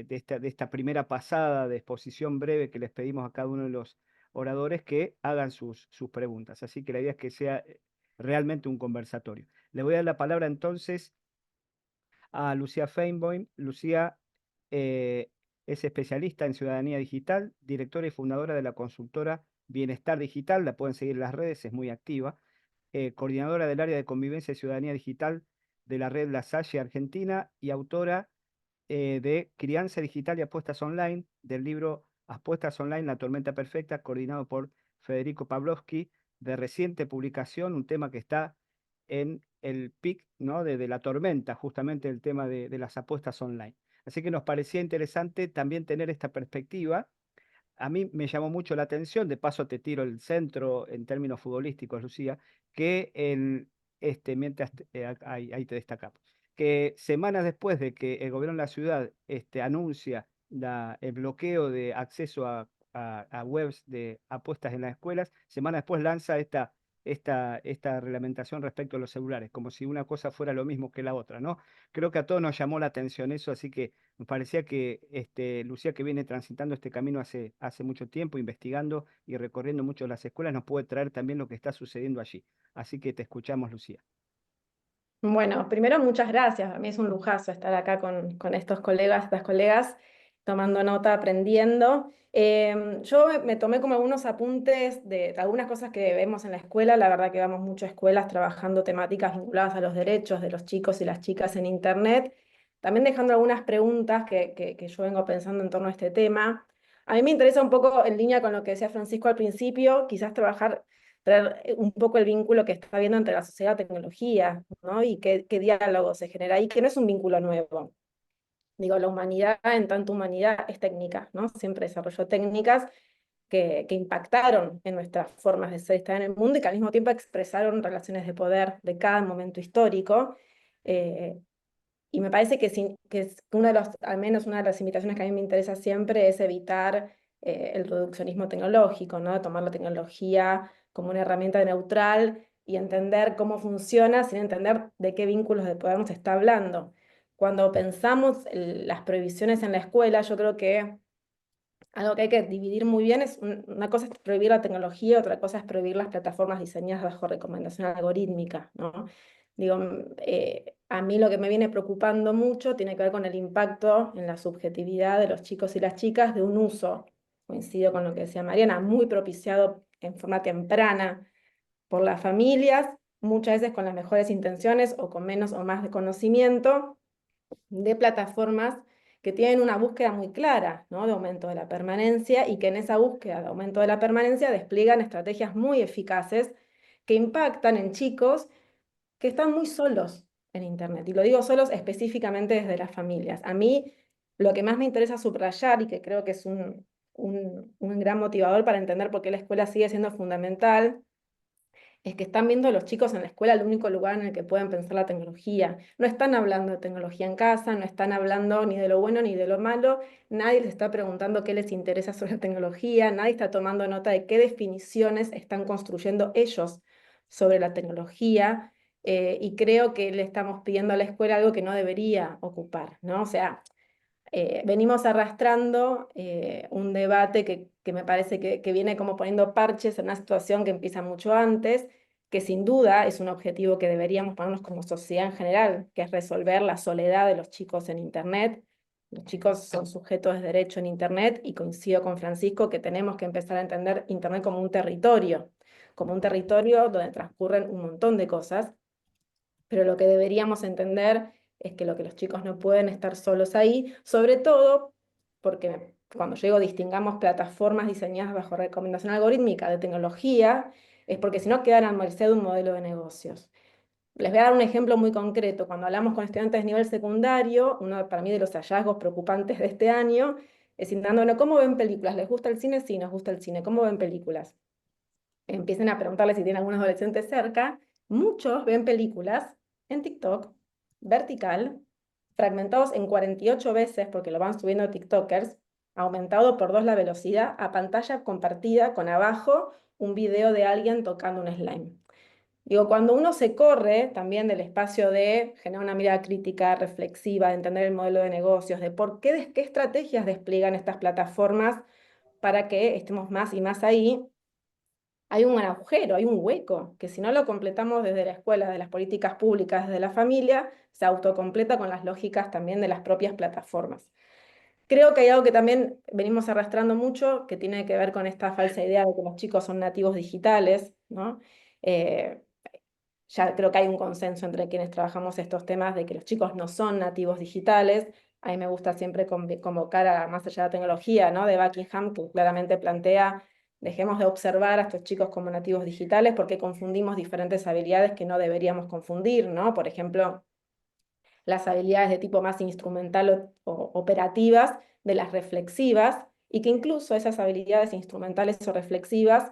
esta primera pasada de exposición breve que les pedimos a cada uno de los oradores que hagan sus preguntas. Así que la idea es que sea realmente un conversatorio. Le voy a dar la palabra entonces a Lucía Feinboim. Lucía es especialista en ciudadanía digital, directora y fundadora de la consultora Bienestar Digital, la pueden seguir en las redes, es muy activa, coordinadora del área de convivencia y ciudadanía digital de la red La Salle Argentina y autora de Crianza Digital y Apuestas Online, del libro Apuestas Online, la tormenta perfecta, coordinado por Federico Pavlovsky, de reciente publicación, un tema que está en el pic, ¿no? de la tormenta, justamente el tema de las apuestas online. Así que nos parecía interesante también tener esta perspectiva. A mí me llamó mucho la atención, de paso te tiro el centro en términos futbolísticos, Lucía, que mientras ahí te destacamos, que semanas después de que el gobierno de la ciudad anuncia el bloqueo de acceso a webs de apuestas en las escuelas, semanas después lanza esta reglamentación respecto a los celulares, como si una cosa fuera lo mismo que la otra, ¿no? Creo que a todos nos llamó la atención eso, así que me parecía que Lucía, que viene transitando este camino hace mucho tiempo, investigando y recorriendo mucho las escuelas, nos puede traer también lo que está sucediendo allí. Así que te escuchamos, Lucía. Bueno, primero muchas gracias. A mí es un lujazo estar acá con estos colegas, estas colegas, tomando nota, aprendiendo. Yo me tomé como algunos apuntes de algunas cosas que vemos en la escuela. La verdad que vamos mucho a escuelas trabajando temáticas vinculadas a los derechos de los chicos y las chicas en Internet. También dejando algunas preguntas que yo vengo pensando en torno a este tema. a mí me interesa un poco en línea con lo que decía Francisco al principio, quizás traer un poco el vínculo que está habiendo entre la sociedad y la tecnología, ¿no? Y qué diálogo se genera ahí, que no es un vínculo nuevo. Digo, la humanidad, en tanto humanidad, es técnica, ¿no? Siempre desarrolló técnicas que impactaron en nuestras formas de ser y estar en el mundo y que al mismo tiempo expresaron relaciones de poder de cada momento histórico. Eh, y me parece que es al menos una de las invitaciones que a mí me interesa siempre es evitar el reduccionismo tecnológico, ¿no? Tomar la tecnología como una herramienta neutral y entender cómo funciona sin entender de qué vínculos de poder nos está hablando. Cuando pensamos las prohibiciones en la escuela, yo creo que algo que hay que dividir muy bien es, una cosa es prohibir la tecnología, otra cosa es prohibir las plataformas diseñadas bajo recomendación algorítmica, ¿no? Digo, a mí lo que me viene preocupando mucho tiene que ver con el impacto en la subjetividad de los chicos y las chicas de un uso, coincido con lo que decía Mariana, muy propiciado en forma temprana por las familias, muchas veces con las mejores intenciones o con menos o más de conocimiento, de plataformas que tienen una búsqueda muy clara, ¿no? De aumento de la permanencia y que en esa búsqueda de aumento de la permanencia despliegan estrategias muy eficaces que impactan en chicos que están muy solos en Internet. Y lo digo solos específicamente desde las familias. A mí lo que más me interesa subrayar y que creo que es un gran motivador para entender por qué la escuela sigue siendo fundamental es que están viendo a los chicos en la escuela el único lugar en el que pueden pensar la tecnología. No están hablando de tecnología en casa, no están hablando ni de lo bueno ni de lo malo, nadie les está preguntando qué les interesa sobre la tecnología, nadie está tomando nota de qué definiciones están construyendo ellos sobre la tecnología, y creo que le estamos pidiendo a la escuela algo que no debería ocupar, ¿no? O sea, venimos arrastrando un debate que me parece que viene como poniendo parches en una situación que empieza mucho antes, que sin duda es un objetivo que deberíamos ponernos como sociedad en general, que es resolver la soledad de los chicos en Internet. Los chicos son sujetos de derecho en Internet y coincido con Francisco que tenemos que empezar a entender Internet como un territorio donde transcurren un montón de cosas, pero lo que deberíamos entender es que lo que los chicos no pueden estar solos ahí, sobre todo porque cuando yo digo distingamos plataformas diseñadas bajo recomendación algorítmica de tecnología, es porque si no quedan a merced de un modelo de negocios. Les voy a dar un ejemplo muy concreto. Cuando hablamos con estudiantes de nivel secundario, uno para mí de los hallazgos preocupantes de este año es indagando, bueno, ¿cómo ven películas? ¿Les gusta el cine? Sí, nos gusta el cine. ¿Cómo ven películas? Empiecen a preguntarles si tienen algún adolescente cerca. Muchos ven películas en TikTok, vertical, fragmentados en 48 veces, porque lo van subiendo TikTokers, aumentado por 2 la velocidad, a pantalla compartida con abajo un video de alguien tocando un slime. Digo, cuando uno se corre también del espacio de generar una mirada crítica, reflexiva, de entender el modelo de negocios, de qué estrategias despliegan estas plataformas para que estemos más y más ahí, hay un agujero, hay un hueco, que si no lo completamos desde la escuela, de las políticas públicas, desde la familia, se autocompleta con las lógicas también de las propias plataformas. Creo que hay algo que también venimos arrastrando mucho, que tiene que ver con esta falsa idea de que los chicos son nativos digitales, ¿no? Ya creo que hay un consenso entre quienes trabajamos estos temas de que los chicos no son nativos digitales. A mí me gusta siempre convocar a Más allá de la tecnología, ¿no? De Buckingham, que claramente plantea: dejemos de observar a estos chicos como nativos digitales porque confundimos diferentes habilidades que no deberíamos confundir, ¿no? Por ejemplo, las habilidades de tipo más instrumental o operativas de las reflexivas, y que incluso esas habilidades instrumentales o reflexivas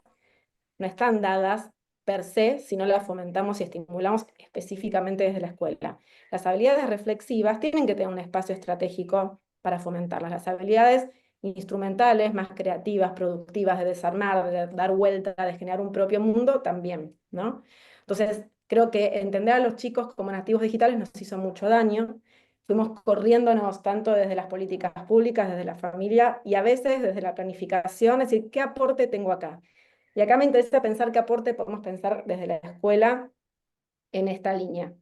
no están dadas per se si no las fomentamos y estimulamos específicamente desde la escuela. Las habilidades reflexivas tienen que tener un espacio estratégico para fomentarlas. Las habilidades instrumentales, más creativas, productivas, de desarmar, de dar vuelta, de generar un propio mundo, también, ¿no? Entonces, creo que entender a los chicos como nativos digitales nos hizo mucho daño. Fuimos corriéndonos tanto desde las políticas públicas, desde la familia y a veces desde la planificación, es decir, ¿qué aporte tengo acá? Y acá me interesa pensar qué aporte podemos pensar desde la escuela en esta línea.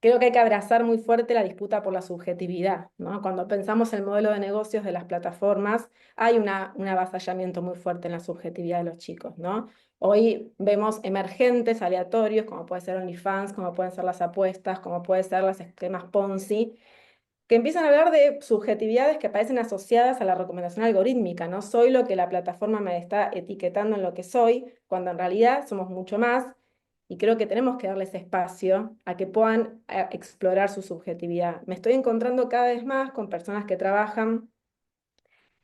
Creo que hay que abrazar muy fuerte la disputa por la subjetividad, ¿no? Cuando pensamos en el modelo de negocios de las plataformas, hay un avasallamiento muy fuerte en la subjetividad de los chicos, ¿no? Hoy vemos emergentes aleatorios, como puede ser OnlyFans, como pueden ser las apuestas, como pueden ser los esquemas Ponzi, que empiezan a hablar de subjetividades que parecen asociadas a la recomendación algorítmica. No soy lo que la plataforma me está etiquetando en lo que soy, cuando en realidad somos mucho más, y creo que tenemos que darles espacio a que puedan explorar su subjetividad. Me estoy encontrando cada vez más con personas que trabajan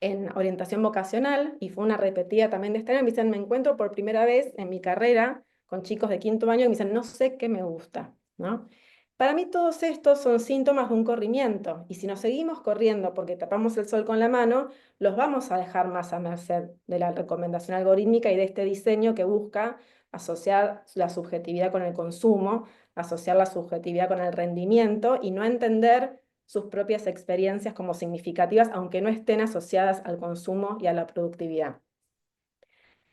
en orientación vocacional, y fue una repetida también de este año. Me dicen, me encuentro por primera vez en mi carrera con chicos de 5º año y me dicen, no sé qué me gusta, ¿no? Para mí todos estos son síntomas de un corrimiento, y si nos seguimos corriendo porque tapamos el sol con la mano, los vamos a dejar más a merced de la recomendación algorítmica y de este diseño que busca asociar la subjetividad con el consumo, asociar la subjetividad con el rendimiento y no entender sus propias experiencias como significativas, aunque no estén asociadas al consumo y a la productividad.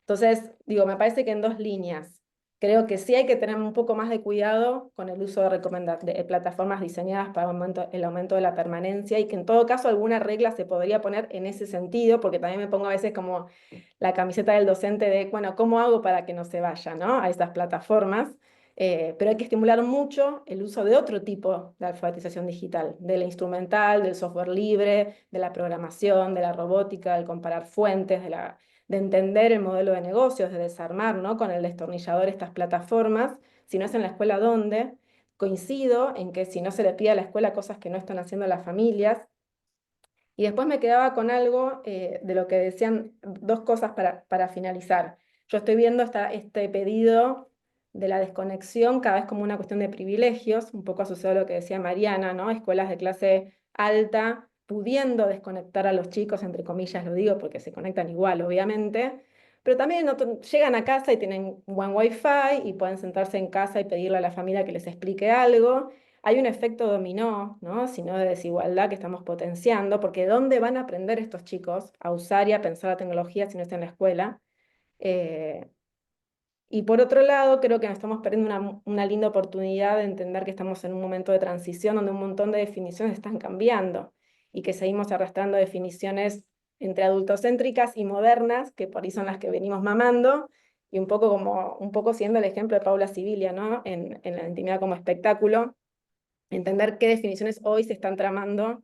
Entonces, digo, me parece que en 2 líneas. Creo que sí hay que tener un poco más de cuidado con el uso de plataformas diseñadas para el aumento de la permanencia, y que en todo caso alguna regla se podría poner en ese sentido, porque también me pongo a veces como la camiseta del docente de, bueno, ¿cómo hago para que no se vaya, ¿no?, a estas plataformas? Pero hay que estimular mucho el uso de otro tipo de alfabetización digital, de la instrumental, del software libre, de la programación, de la robótica, del comparar fuentes, de entender el modelo de negocios, de desarmar, ¿no?, con el destornillador estas plataformas. Si no es en la escuela, ¿dónde? Coincido en que si no se le pide a la escuela cosas que no están haciendo las familias. Y después me quedaba con algo de lo que decían, 2 cosas para finalizar. Yo estoy viendo este pedido de la desconexión cada vez como una cuestión de privilegios, un poco asociado a lo que decía Mariana, ¿no? Escuelas de clase alta pudiendo desconectar a los chicos, entre comillas lo digo, porque se conectan igual, obviamente, pero también llegan a casa y tienen buen wifi y pueden sentarse en casa y pedirle a la familia que les explique algo. Hay un efecto dominó, ¿no?, sino de desigualdad que estamos potenciando, porque ¿dónde van a aprender estos chicos a usar y a pensar la tecnología si no está en la escuela? Eh, y por otro lado, creo que nos estamos perdiendo una linda oportunidad de entender que estamos en un momento de transición donde un montón de definiciones están cambiando y que seguimos arrastrando definiciones entre adultocéntricas y modernas, que por ahí son las que venimos mamando, y un poco siendo el ejemplo de Paula Sibilia, ¿no?, en la intimidad como espectáculo, entender qué definiciones hoy se están tramando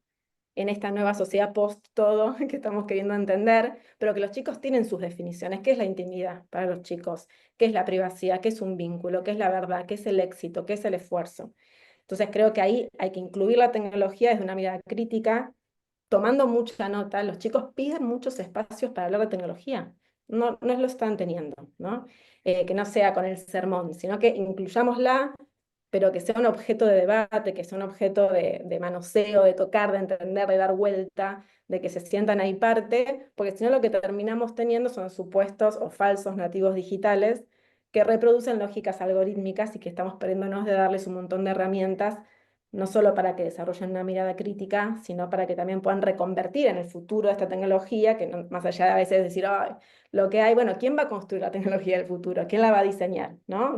en esta nueva sociedad post-todo que estamos queriendo entender, pero que los chicos tienen sus definiciones. ¿Qué es la intimidad para los chicos? ¿Qué es la privacidad? ¿Qué es un vínculo? ¿Qué es la verdad? ¿Qué es el éxito? ¿Qué es el esfuerzo? Entonces creo que ahí hay que incluir la tecnología desde una mirada crítica, tomando mucha nota. Los chicos piden muchos espacios para hablar de tecnología. No lo están teniendo, ¿no? Que no sea con el sermón, sino que incluyámosla, pero que sea un objeto de debate, que sea un objeto de manoseo, de tocar, de entender, de dar vuelta, de que se sientan ahí parte, porque si no lo que terminamos teniendo son supuestos o falsos nativos digitales que reproducen lógicas algorítmicas y que estamos perdiéndonos de darles un montón de herramientas, no solo para que desarrollen una mirada crítica, sino para que también puedan reconvertir en el futuro esta tecnología, que más allá de a veces decir, "Ay, lo que hay, bueno, ¿quién va a construir la tecnología del futuro? ¿Quién la va a diseñar?", ¿no?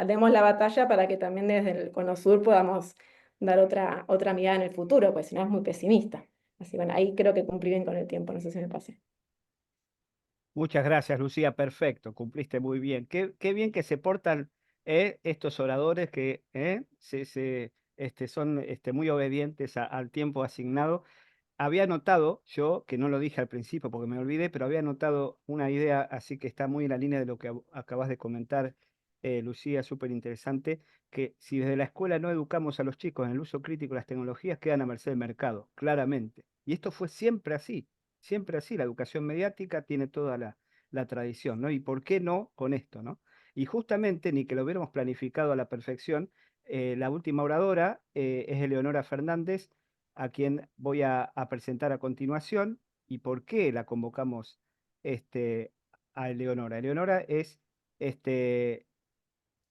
Demos la batalla para que también desde el Cono Sur podamos dar otra mirada en el futuro, pues si no es muy pesimista. Así bueno, ahí creo que cumplí bien con el tiempo, no sé si me pasé. Muchas gracias, Lucía. Perfecto, cumpliste muy bien. Qué bien que se portan estos oradores que son muy obedientes al tiempo asignado. Había notado, yo, que no lo dije al principio porque me olvidé, pero había notado una idea, así que está muy en la línea de lo que acabas de comentar, Lucía, súper interesante, que si desde la escuela no educamos a los chicos en el uso crítico de las tecnologías, quedan a merced del mercado, claramente. Y esto fue siempre así. La educación mediática tiene toda la tradición, ¿no? ¿Y por qué no con esto, ¿no? Y justamente, ni que lo hubiéramos planificado a la perfección, la última oradora es Eleonora Fernández, a quien voy a presentar a continuación. ¿Y por qué la convocamos a Eleonora? Eleonora este,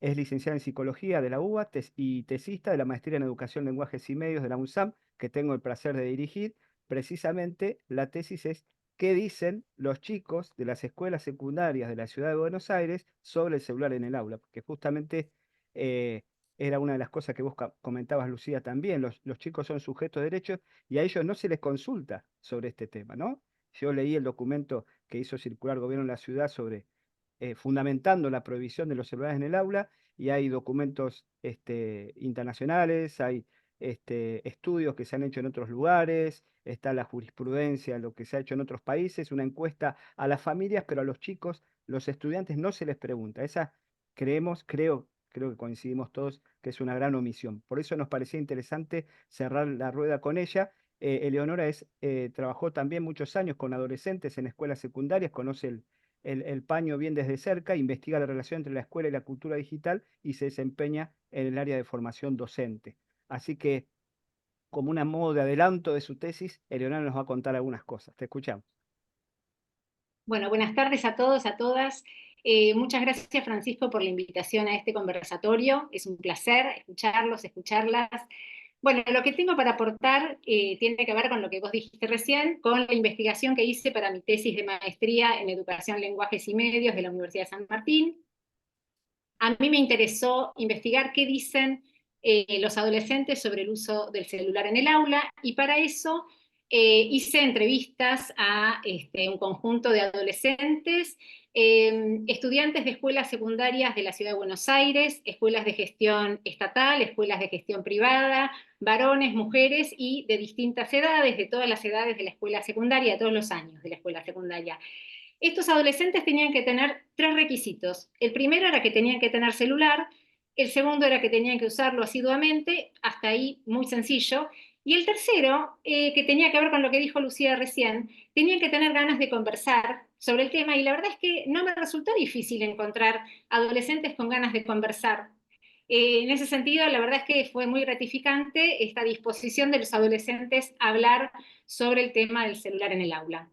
es licenciada en Psicología de la UBA y tesista de la Maestría en Educación, Lenguajes y Medios de la UNSAM, que tengo el placer de dirigir. Precisamente la tesis es ¿qué dicen los chicos de las escuelas secundarias de la ciudad de Buenos Aires sobre el celular en el aula? Porque justamente eh, era una de las cosas que vos comentabas, Lucía, también. Los chicos son sujetos de derechos y a ellos no se les consulta sobre este tema, ¿no? Yo leí el documento que hizo circular el gobierno de la ciudad sobre fundamentando la prohibición de los celulares en el aula, y hay documentos internacionales, hay estudios que se han hecho en otros lugares, está la jurisprudencia, lo que se ha hecho en otros países, una encuesta a las familias, pero a los chicos, los estudiantes no se les pregunta. Esa creo que coincidimos todos que es una gran omisión. Por eso nos parecía interesante cerrar la rueda con ella. Eleonora trabajó también muchos años con adolescentes en escuelas secundarias, conoce el paño bien desde cerca, investiga la relación entre la escuela y la cultura digital y se desempeña en el área de formación docente. Así que, como un modo de adelanto de su tesis, Eleonora nos va a contar algunas cosas. Te escuchamos. Bueno, buenas tardes a todos, a todas. Muchas gracias, Francisco, por la invitación a este conversatorio. Es un placer escucharlos, escucharlas. Bueno, lo que tengo para aportar tiene que ver con lo que vos dijiste recién, con la investigación que hice para mi tesis de maestría en Educación, Lenguajes y Medios de la Universidad de San Martín. A mí me interesó investigar qué dicen los adolescentes sobre el uso del celular en el aula, y para eso hice entrevistas a un conjunto de adolescentes, estudiantes de escuelas secundarias de la Ciudad de Buenos Aires, escuelas de gestión estatal, escuelas de gestión privada, varones, mujeres y de distintas edades, de todas las edades de la escuela secundaria, de todos los años de la escuela secundaria. Estos adolescentes tenían que tener 3 requisitos. El primero era que tenían que tener celular, el segundo era que tenían que usarlo asiduamente, hasta ahí muy sencillo, y el tercero, que tenía que ver con lo que dijo Lucía recién, tenían que tener ganas de conversar sobre el tema, y la verdad es que no me resultó difícil encontrar adolescentes con ganas de conversar. En ese sentido, la verdad es que fue muy gratificante esta disposición de los adolescentes a hablar sobre el tema del celular en el aula.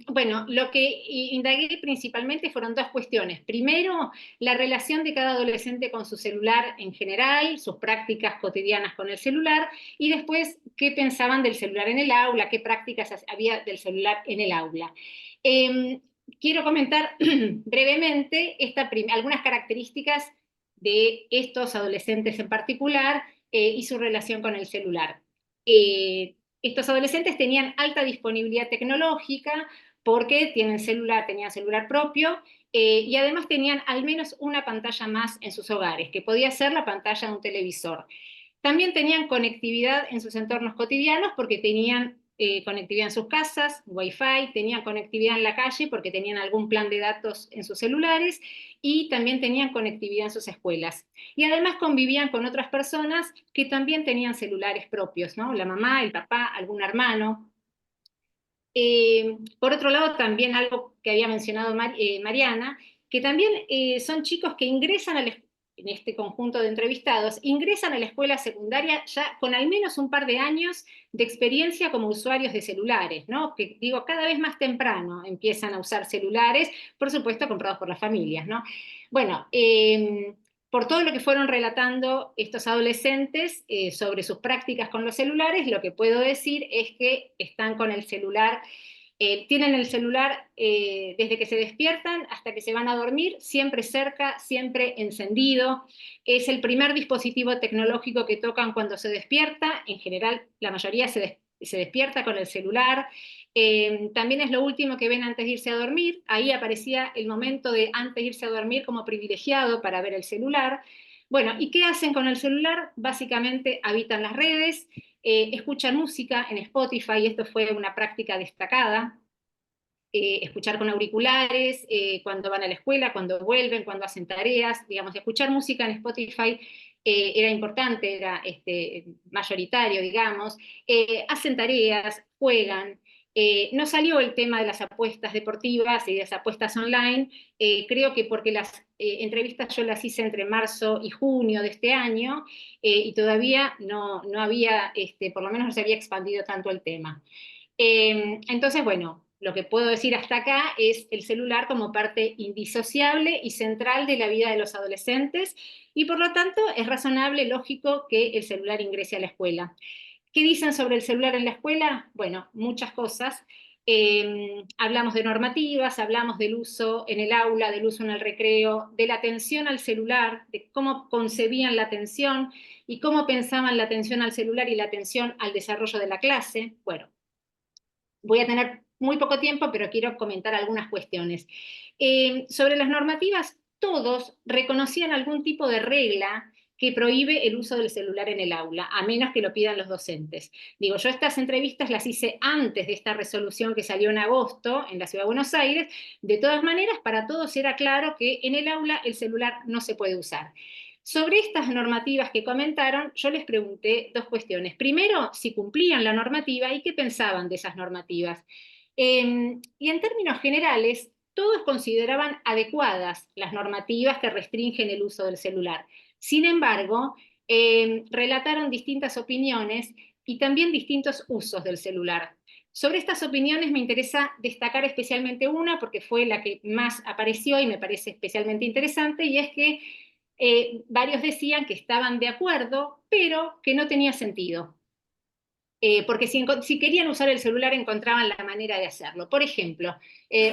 Bueno, lo que indagué principalmente fueron 2 cuestiones. Primero, la relación de cada adolescente con su celular en general, sus prácticas cotidianas con el celular, y después, qué pensaban del celular en el aula, qué prácticas había del celular en el aula. Quiero comentar brevemente algunas características de estos adolescentes en particular y su relación con el celular. Estos adolescentes tenían alta disponibilidad tecnológica porque tenían celular propio y además tenían al menos una pantalla más en sus hogares, que podía ser la pantalla de un televisor. También tenían conectividad en sus entornos cotidianos porque tenían conectividad en sus casas, Wi-Fi, tenían conectividad en la calle porque tenían algún plan de datos en sus celulares y también tenían conectividad en sus escuelas. Y además convivían con otras personas que también tenían celulares propios, ¿no? La mamá, el papá, algún hermano. Por otro lado, también algo que había mencionado Mariana, que también son chicos que ingresan en este conjunto de entrevistados, ingresan a la escuela secundaria ya con al menos un par de años de experiencia como usuarios de celulares, ¿no? Que digo, cada vez más temprano empiezan a usar celulares, por supuesto comprados por las familias, ¿no? Bueno, por todo lo que fueron relatando estos adolescentes sobre sus prácticas con los celulares, lo que puedo decir es que están con el celular, tienen el celular desde que se despiertan hasta que se van a dormir, siempre cerca, siempre encendido. Es el primer dispositivo tecnológico que tocan cuando se despierta. En general, la mayoría se despierta con el celular. También es lo último que ven antes de irse a dormir. Ahí aparecía el momento de antes de irse a dormir como privilegiado para ver el celular. Bueno, ¿y qué hacen con el celular? Básicamente habitan las redes, escuchan música en Spotify, esto fue una práctica destacada, escuchar con auriculares, cuando van a la escuela, cuando vuelven, cuando hacen tareas, digamos, escuchar música en Spotify era importante, era mayoritario, digamos, hacen tareas, juegan. No salió el tema de las apuestas deportivas y de las apuestas online, creo que porque las entrevistas yo las hice entre marzo y junio de este año y todavía no había, por lo menos no se había expandido tanto el tema. Entonces, bueno, lo que puedo decir hasta acá es el celular como parte indisociable y central de la vida de los adolescentes y por lo tanto es razonable, lógico que el celular ingrese a la escuela. ¿Qué dicen sobre el celular en la escuela? Bueno, muchas cosas. Hablamos de normativas, hablamos del uso en el aula, del uso en el recreo, de la atención al celular, de cómo concebían la atención y cómo pensaban la atención al celular y la atención al desarrollo de la clase. Bueno, voy a tener muy poco tiempo, pero quiero comentar algunas cuestiones. Sobre las normativas, todos reconocían algún tipo de regla que prohíbe el uso del celular en el aula, a menos que lo pidan los docentes. Digo, yo estas entrevistas las hice antes de esta resolución que salió en agosto en la Ciudad de Buenos Aires. De todas maneras, para todos era claro que en el aula el celular no se puede usar. Sobre estas normativas que comentaron, yo les pregunté dos cuestiones. Primero, si cumplían la normativa y qué pensaban de esas normativas. Y en términos generales, todos consideraban adecuadas las normativas que restringen el uso del celular. Sin embargo, relataron distintas opiniones y también distintos usos del celular. Sobre estas opiniones me interesa destacar especialmente una, porque fue la que más apareció y me parece especialmente interesante, y es que varios decían que estaban de acuerdo, pero que no tenía sentido. Porque si querían usar el celular encontraban la manera de hacerlo. Por ejemplo,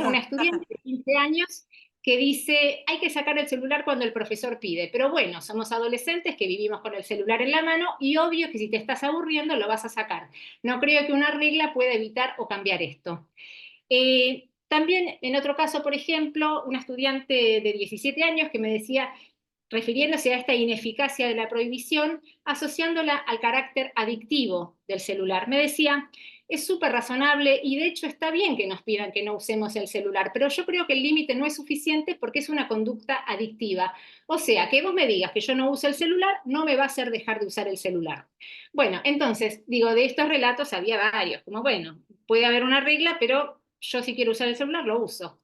una estudiante de 15 años que dice, hay que sacar el celular cuando el profesor pide, pero bueno, somos adolescentes que vivimos con el celular en la mano y obvio que si te estás aburriendo lo vas a sacar. No creo que una regla pueda evitar o cambiar esto. También en otro caso, por ejemplo, una estudiante de 17 años que me decía, refiriéndose a esta ineficacia de la prohibición, asociándola al carácter adictivo del celular. Me decía, es súper razonable y de hecho está bien que nos pidan que no usemos el celular, pero yo creo que el límite no es suficiente porque es una conducta adictiva. O sea, que vos me digas que yo no uso el celular, no me va a hacer dejar de usar el celular. Bueno, entonces, digo, de estos relatos había varios, como bueno, puede haber una regla, pero yo si quiero usar el celular lo uso.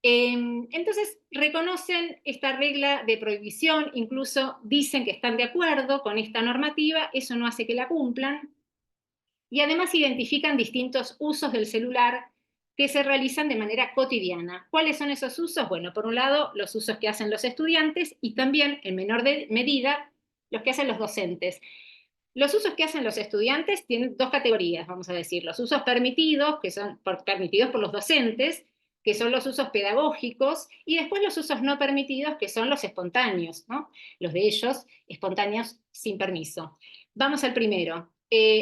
Entonces reconocen esta regla de prohibición, incluso dicen que están de acuerdo con esta normativa, eso no hace que la cumplan, y además identifican distintos usos del celular que se realizan de manera cotidiana. ¿Cuáles son esos usos? Bueno, por un lado, los usos que hacen los estudiantes y también, en menor medida, los que hacen los docentes. Los usos que hacen los estudiantes tienen dos categorías, vamos a decir, los usos permitidos, que son permitidos por los docentes, que son los usos pedagógicos, y después los usos no permitidos, que son los espontáneos, ¿no? Los de ellos, espontáneos sin permiso. Vamos al primero.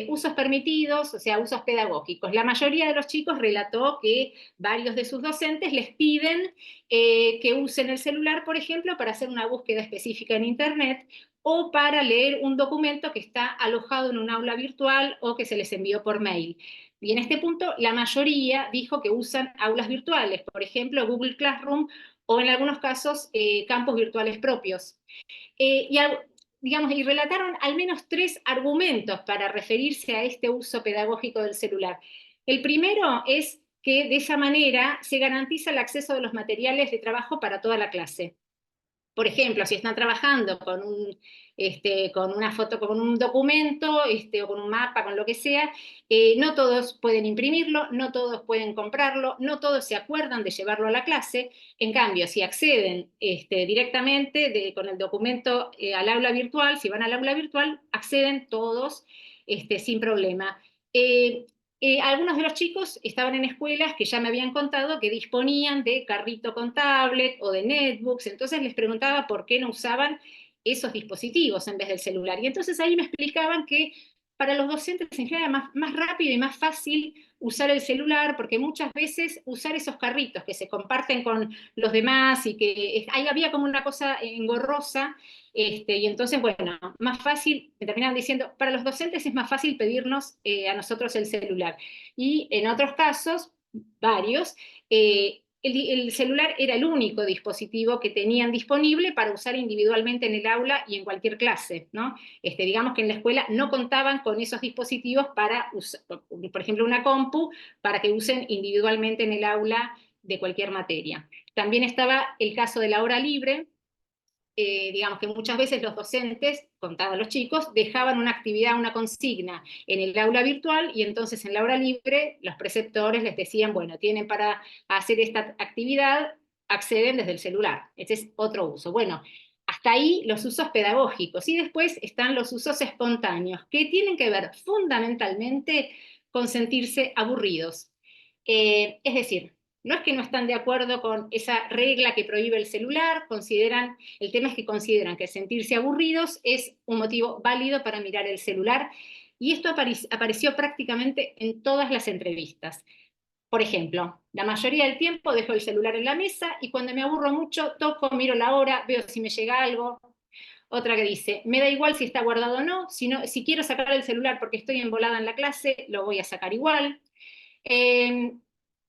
Usos permitidos, o sea, usos pedagógicos. La mayoría de los chicos relató que varios de sus docentes les piden que usen el celular, por ejemplo, para hacer una búsqueda específica en Internet, o para leer un documento que está alojado en un aula virtual o que se les envió por mail. Y en este punto, la mayoría dijo que usan aulas virtuales, por ejemplo, Google Classroom, o en algunos casos, campos virtuales propios. Y relataron al menos 3 argumentos para referirse a este uso pedagógico del celular. El primero es que de esa manera se garantiza el acceso de los materiales de trabajo para toda la clase. Por ejemplo, si están trabajando con una foto, con un documento, o con un mapa, con lo que sea, no todos pueden imprimirlo, no todos pueden comprarlo, no todos se acuerdan de llevarlo a la clase. En cambio, si acceden directamente con el documento al aula virtual, si van al aula virtual, acceden todos sin problema. Algunos de los chicos estaban en escuelas que ya me habían contado que disponían de carrito con tablet o de netbooks, entonces les preguntaba por qué no usaban esos dispositivos en vez del celular. Y entonces ahí me explicaban que para los docentes en general era más rápido y más fácil usar el celular, porque muchas veces usar esos carritos que se comparten con los demás y que ahí había como una cosa engorrosa, y entonces, bueno, más fácil, me terminaban diciendo, para los docentes es más fácil pedirnos a nosotros el celular. Y en otros casos, varios, el celular era el único dispositivo que tenían disponible para usar individualmente en el aula y en cualquier clase, ¿no? Digamos que en la escuela no contaban con esos dispositivos para usar, por ejemplo, una compu, para que usen individualmente en el aula de cualquier materia. También estaba el caso de la hora libre. Digamos que muchas veces los docentes, contaban los chicos, dejaban una actividad, una consigna en el aula virtual y entonces en la hora libre los preceptores les decían, bueno, tienen para hacer esta actividad, acceden desde el celular. Ese es otro uso. Bueno, hasta ahí los usos pedagógicos y después están los usos espontáneos, que tienen que ver fundamentalmente con sentirse aburridos. Es decir, no es que no están de acuerdo con esa regla que prohíbe el celular, el tema es que consideran que sentirse aburridos es un motivo válido para mirar el celular, y esto apareció prácticamente en todas las entrevistas. Por ejemplo, la mayoría del tiempo dejo el celular en la mesa y cuando me aburro mucho toco, miro la hora, veo si me llega algo. Otra que dice, me da igual si está guardado o no, si quiero sacar el celular porque estoy embolada en la clase, lo voy a sacar igual.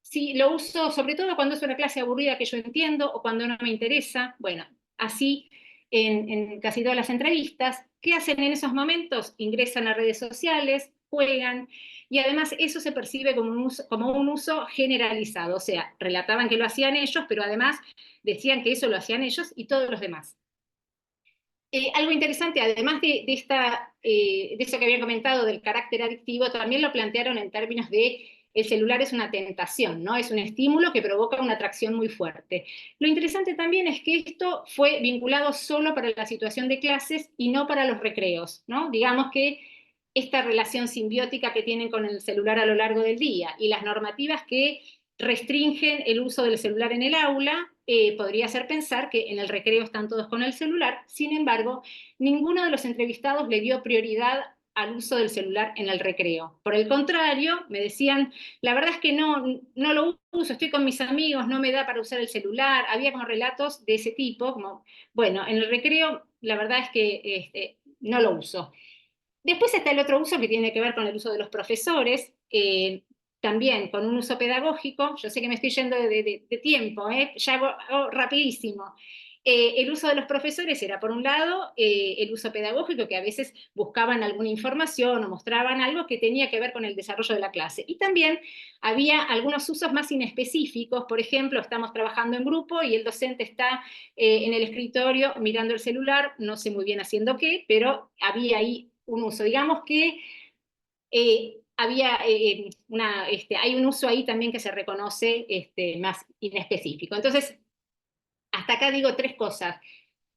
Si lo uso sobre todo cuando es una clase aburrida que yo entiendo o cuando no me interesa, bueno, así en casi todas las entrevistas. ¿Qué hacen en esos momentos? Ingresan a redes sociales, juegan, y además eso se percibe como un uso generalizado, o sea, relataban que lo hacían ellos, pero además decían que eso lo hacían ellos y todos los demás. Algo interesante, además de eso que habían comentado del carácter adictivo, también lo plantearon en términos de el celular es una tentación, ¿no? Es un estímulo que provoca una atracción muy fuerte. Lo interesante también es que esto fue vinculado solo para la situación de clases y no para los recreos, ¿no? Digamos que esta relación simbiótica que tienen con el celular a lo largo del día y las normativas que restringen el uso del celular en el aula, podría hacer pensar que en el recreo están todos con el celular. Sin embargo, ninguno de los entrevistados le dio prioridad al uso del celular en el recreo. Por el contrario, me decían, la verdad es que no lo uso, estoy con mis amigos, no me da para usar el celular. Había como relatos de ese tipo, como, bueno, en el recreo la verdad es que no lo uso. Después está el otro uso que tiene que ver con el uso de los profesores, también con un uso pedagógico. Yo sé que me estoy yendo de tiempo, ya hago rapidísimo. El uso de los profesores era, por un lado, el uso pedagógico, que a veces buscaban alguna información o mostraban algo que tenía que ver con el desarrollo de la clase. Y también había algunos usos más inespecíficos. Por ejemplo, estamos trabajando en grupo y el docente está en el escritorio mirando el celular, no sé muy bien haciendo qué, pero había ahí un uso. Digamos que hay un uso ahí también que se reconoce más inespecífico. Entonces, hasta acá digo tres cosas.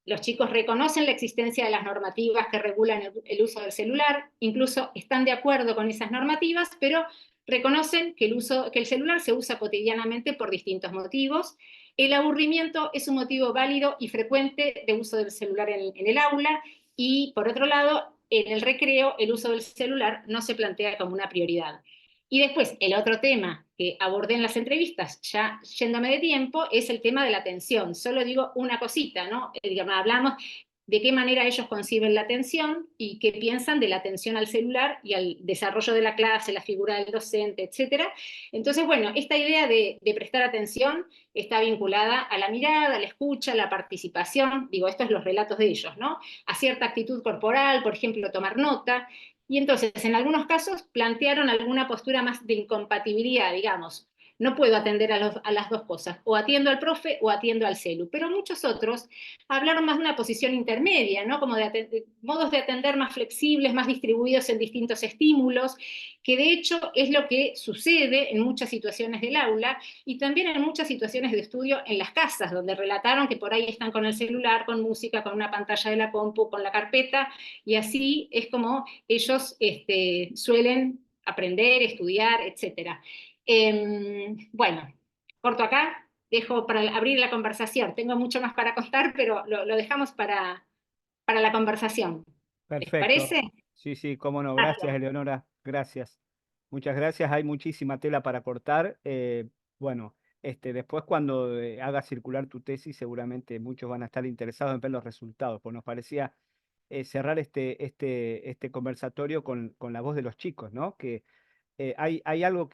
Los chicos reconocen la existencia de las normativas que regulan el uso del celular, incluso están de acuerdo con esas normativas, pero reconocen que el celular se usa cotidianamente por distintos motivos. El aburrimiento es un motivo válido y frecuente de uso del celular en el aula, y por otro lado, en el recreo el uso del celular no se plantea como una prioridad. Y después, el otro tema que abordé en las entrevistas, ya yéndome de tiempo, es el tema de la atención. Solo digo una cosita, ¿no? Digamos, hablamos de qué manera ellos conciben la atención y qué piensan de la atención al celular y al desarrollo de la clase, la figura del docente, etc. Entonces, bueno, esta idea de prestar atención está vinculada a la mirada, a la escucha, a la participación, digo, estos son los relatos de ellos, ¿no? A cierta actitud corporal, por ejemplo, tomar nota. Y entonces, en algunos casos, plantearon alguna postura más de incompatibilidad, digamos. No puedo atender a las dos cosas, o atiendo al profe o atiendo al celu. Pero muchos otros hablaron más de una posición intermedia, ¿no? Como de modos de atender más flexibles, más distribuidos en distintos estímulos, que de hecho es lo que sucede en muchas situaciones del aula y también en muchas situaciones de estudio en las casas, donde relataron que por ahí están con el celular, con música, con una pantalla de la compu, con la carpeta, y así es como ellos suelen aprender, estudiar, etc. Bueno, corto acá, dejo para abrir la conversación. Tengo mucho más para contar, pero lo dejamos para la conversación. ¿Les Perfecto. parece? Sí, sí, cómo no. Gracias, Gracias. Eleonora. Gracias. Muchas gracias. Hay muchísima tela para cortar. Bueno, después cuando hagas circular tu tesis, seguramente muchos van a estar interesados en ver los resultados, pues nos parecía cerrar este conversatorio con la voz de los chicos, ¿no? Que hay algo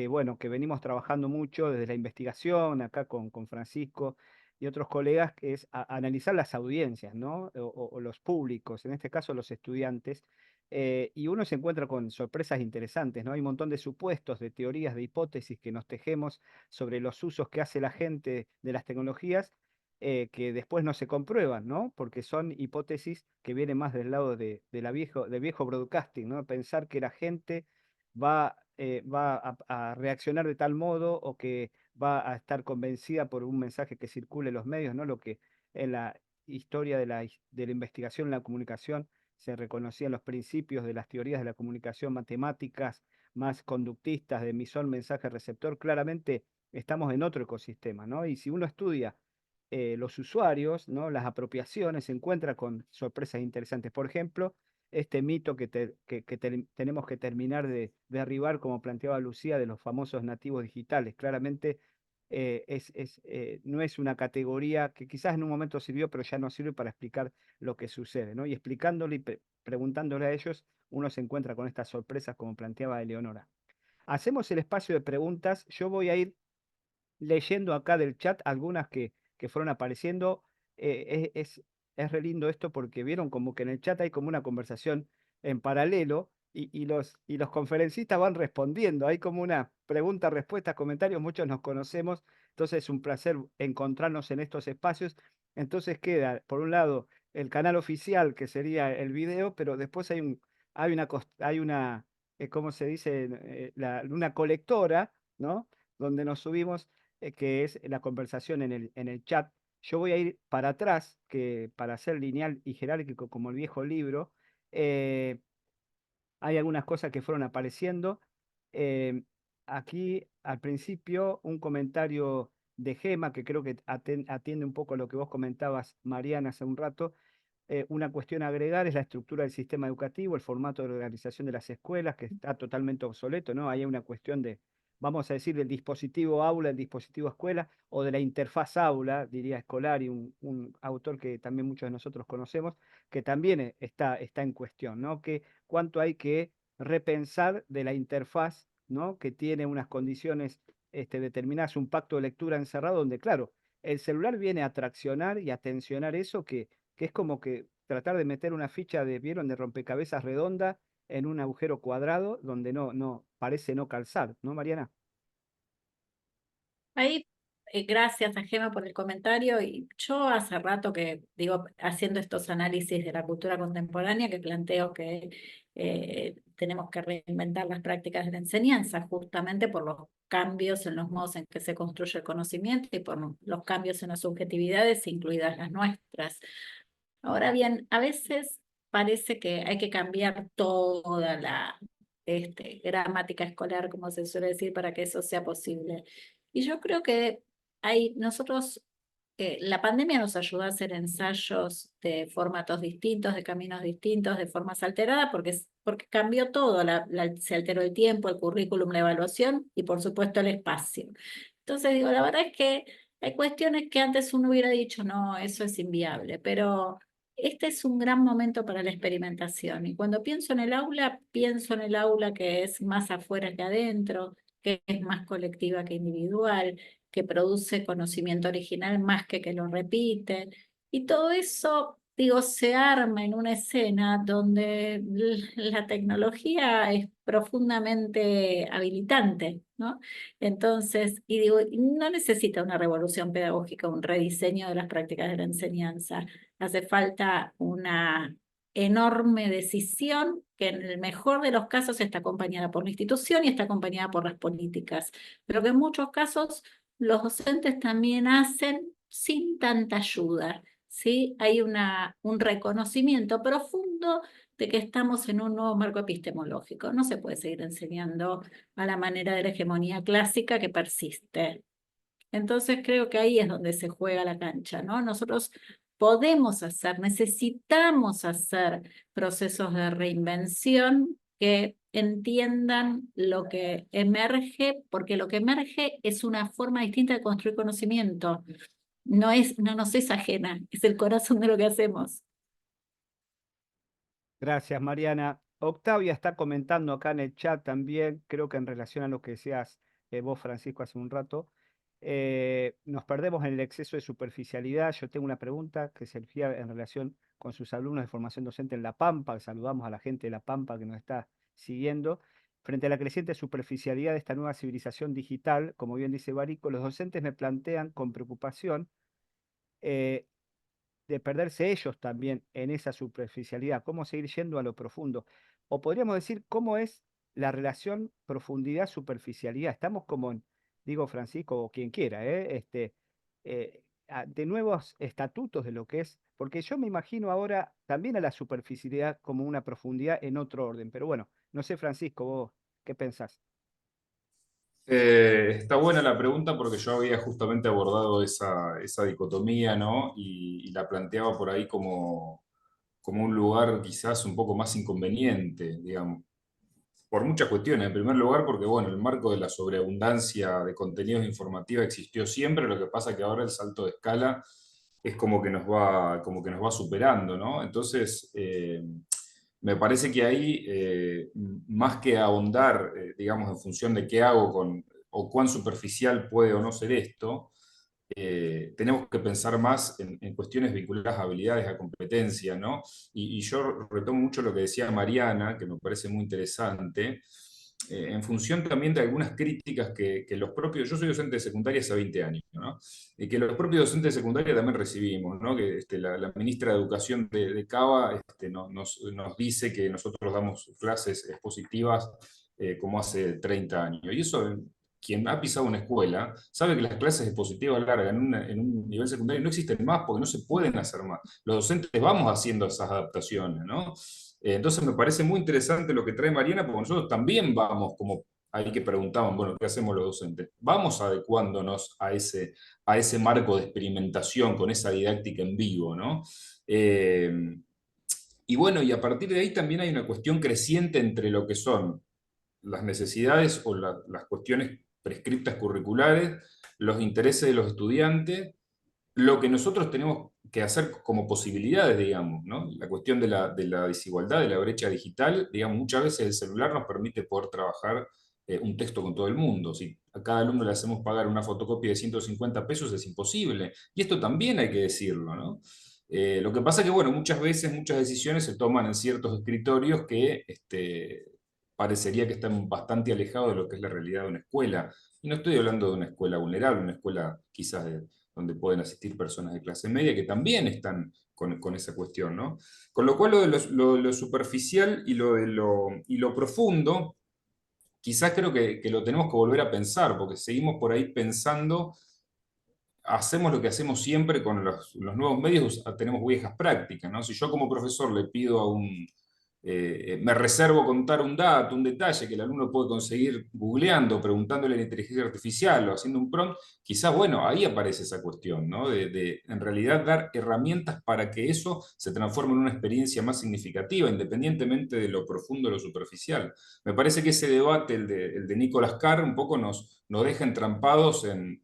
bueno, que venimos trabajando mucho desde la investigación, acá con Francisco y otros colegas, que es analizar las audiencias, ¿no? O los públicos, en este caso los estudiantes, y uno se encuentra con sorpresas interesantes, ¿no? Hay un montón de supuestos, de teorías, de hipótesis que nos tejemos sobre los usos que hace la gente de las tecnologías, que después no se comprueban, ¿no? Porque son hipótesis que vienen más del lado del viejo broadcasting, ¿no? Pensar que la gente va a reaccionar de tal modo o que va a estar convencida por un mensaje que circule en los medios, ¿no? Lo que en la historia de la investigación en la comunicación se reconocían los principios de las teorías de la comunicación matemáticas más conductistas de emisor, mensaje, receptor. Claramente estamos en otro ecosistema, ¿no? Y si uno estudia los usuarios, ¿no? Las apropiaciones, se encuentra con sorpresas interesantes. Por ejemplo, este mito que tenemos que terminar de derribar, como planteaba Lucía, de los famosos nativos digitales. Claramente no es una categoría que quizás en un momento sirvió, pero ya no sirve para explicar lo que sucede, ¿no? Y explicándole y preguntándole a ellos, uno se encuentra con estas sorpresas, como planteaba Eleonora. Hacemos el espacio de preguntas. Yo voy a ir leyendo acá del chat algunas que fueron apareciendo. Es re lindo esto porque vieron como que en el chat hay como una conversación en paralelo y los conferencistas van respondiendo. Hay como una pregunta, respuesta, comentarios, muchos nos conocemos, entonces es un placer encontrarnos en estos espacios. Entonces queda, por un lado, el canal oficial, que sería el video, pero después hay una, ¿cómo se dice? Una colectora, ¿no? Donde nos subimos, que es la conversación en el chat. Yo voy a ir para atrás, que para ser lineal y jerárquico como el viejo libro, eh, hay algunas cosas que fueron apareciendo. Eh, Aquí al principio un comentario de Gema, que creo que atiende un poco a lo que vos comentabas, Mariana, hace un rato. Una cuestión a agregar es la estructura del sistema educativo, el formato de organización de las escuelas, que está totalmente obsoleto, ¿no? Hay una cuestión de, vamos a decir, del dispositivo aula, el dispositivo escuela, o de la interfaz aula, diría Escolari, un autor que también muchos de nosotros conocemos, que también está en cuestión, ¿no? Que cuánto hay que repensar de la interfaz, ¿no? Que tiene unas condiciones determinadas, un pacto de lectura encerrado, donde, claro, el celular viene a traccionar y a tensionar eso que es como que tratar de meter una ficha ¿vieron? De rompecabezas redonda en un agujero cuadrado donde parece no calzar, ¿no, Mariana? Ahí, gracias a Gema por el comentario. Y yo hace rato que digo, haciendo estos análisis de la cultura contemporánea, que planteo que tenemos que reinventar las prácticas de la enseñanza, justamente por los cambios en los modos en que se construye el conocimiento y por los cambios en las subjetividades, incluidas las nuestras. Ahora bien, a veces parece que hay que cambiar toda la gramática escolar, como se suele decir, para que eso sea posible. Y yo creo que la pandemia nos ayudó a hacer ensayos de formatos distintos, de caminos distintos, de formas alteradas, porque cambió todo, se alteró el tiempo, el currículum, la evaluación y por supuesto el espacio. Entonces digo, la verdad es que hay cuestiones que antes uno hubiera dicho, no, eso es inviable, pero este es un gran momento para la experimentación. Y cuando pienso en el aula que es más afuera que adentro, que es más colectiva que individual, que produce conocimiento original más que lo repite. Y todo eso, digo, se arma en una escena donde la tecnología es profundamente habilitante, ¿no? Entonces, y digo, no necesita una revolución pedagógica, un rediseño de las prácticas de la enseñanza. Hace falta una enorme decisión que en el mejor de los casos está acompañada por la institución y está acompañada por las políticas, pero que en muchos casos los docentes también hacen sin tanta ayuda, ¿sí? Hay un reconocimiento profundo de que estamos en un nuevo marco epistemológico. No se puede seguir enseñando a la manera de la hegemonía clásica que persiste. Entonces creo que ahí es donde se juega la cancha, ¿no? Nosotros necesitamos hacer procesos de reinvención que entiendan lo que emerge, porque lo que emerge es una forma distinta de construir conocimiento. No nos es ajena, es el corazón de lo que hacemos. Gracias, Mariana. Octavia está comentando acá en el chat también, creo que en relación a lo que decías vos, Francisco, hace un rato. Nos perdemos en el exceso de superficialidad. Yo tengo una pregunta que se refiere en relación con sus alumnos de formación docente en La Pampa. Saludamos a la gente de La Pampa que nos está siguiendo. Frente a la creciente superficialidad de esta nueva civilización digital, como bien dice Barico, los docentes me plantean con preocupación eh, de perderse ellos también en esa superficialidad, cómo seguir yendo a lo profundo. O podríamos decir cómo es la relación profundidad-superficialidad. Estamos como digo Francisco o quien quiera, de nuevos estatutos de lo que es, porque yo me imagino ahora también a la superficialidad como una profundidad en otro orden. Pero bueno, no sé, Francisco, vos, ¿qué pensás? Está buena la pregunta porque yo había justamente abordado esa dicotomía, ¿no? Y la planteaba por ahí como un lugar quizás un poco más inconveniente, digamos. por muchas cuestiones. En primer lugar, porque bueno, el marco de la sobreabundancia de contenidos informativos existió siempre, lo que pasa que ahora el salto de escala es como que nos va superando, ¿no? Entonces, me parece que ahí, más que ahondar, digamos, en función de qué hago con, o cuán superficial puede o no ser esto, tenemos que pensar más en cuestiones vinculadas a habilidades, a competencia, ¿no? Y yo retomo mucho lo que decía Mariana, que me parece muy interesante, en función también de algunas críticas que los propios, yo soy docente de secundaria hace 20 años, ¿no? Y que los propios docentes de secundaria también recibimos, ¿no? Que la ministra de Educación de Cava nos dice que nosotros damos clases expositivas como hace 30 años. Y eso, quien ha pisado una escuela sabe que las clases expositivas largas en un nivel secundario no existen más porque no se pueden hacer más. Los docentes vamos haciendo esas adaptaciones, ¿no? Entonces me parece muy interesante lo que trae Mariana, porque nosotros también vamos, como ahí que preguntaban, bueno, ¿qué hacemos los docentes? Vamos adecuándonos a ese marco de experimentación con esa didáctica en vivo, ¿no? Y bueno, y a partir de ahí también hay una cuestión creciente entre lo que son las necesidades o las cuestiones prescriptas curriculares, los intereses de los estudiantes, lo que nosotros tenemos que hacer como posibilidades, digamos, ¿no? La cuestión de la desigualdad, de la brecha digital, digamos, muchas veces el celular nos permite poder trabajar un texto con todo el mundo. Si a cada alumno le hacemos pagar una fotocopia de 150 pesos es imposible. Y esto también hay que decirlo, ¿no? Lo que pasa es que, bueno, muchas veces muchas decisiones se toman en ciertos escritorios que parecería que están bastante alejados de lo que es la realidad de una escuela. Y no estoy hablando de una escuela vulnerable, una escuela quizás donde pueden asistir personas de clase media que también están con esa cuestión, ¿no? Con lo cual lo superficial y lo profundo, quizás creo que lo tenemos que volver a pensar, porque seguimos por ahí pensando, hacemos lo que hacemos siempre con los nuevos medios, tenemos viejas prácticas, ¿no? Si yo como profesor le pido me reservo contar un dato, un detalle que el alumno puede conseguir googleando, preguntándole a la inteligencia artificial o haciendo un prompt, quizás, bueno, ahí aparece esa cuestión, ¿no? De en realidad dar herramientas para que eso se transforme en una experiencia más significativa, independientemente de lo profundo o lo superficial. Me parece que ese debate, el de Nicolás Carr, un poco nos deja entrampados en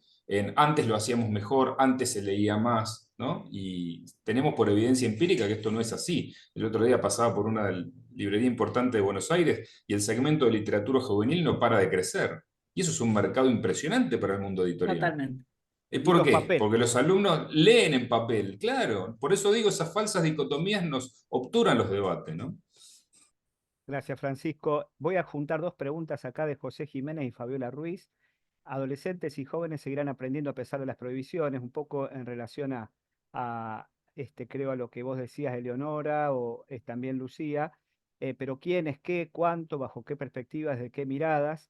antes lo hacíamos mejor, antes se leía más, ¿no? Y tenemos por evidencia empírica que esto no es así. El otro día pasaba por una librería importante de Buenos Aires y el segmento de literatura juvenil no para de crecer. Y eso es un mercado impresionante para el mundo editorial. Totalmente. Y ¿Por los qué? papeles. Porque los alumnos leen en papel, claro. Por eso digo, esas falsas dicotomías nos obturan los debates, ¿no? Gracias, Francisco. Voy a juntar dos preguntas acá de José Jiménez y Fabiola Ruiz. Adolescentes y jóvenes seguirán aprendiendo a pesar de las prohibiciones, un poco en relación creo a lo que vos decías, Eleonora, o también Lucía, pero quiénes, qué, cuánto, bajo qué perspectivas, de qué miradas.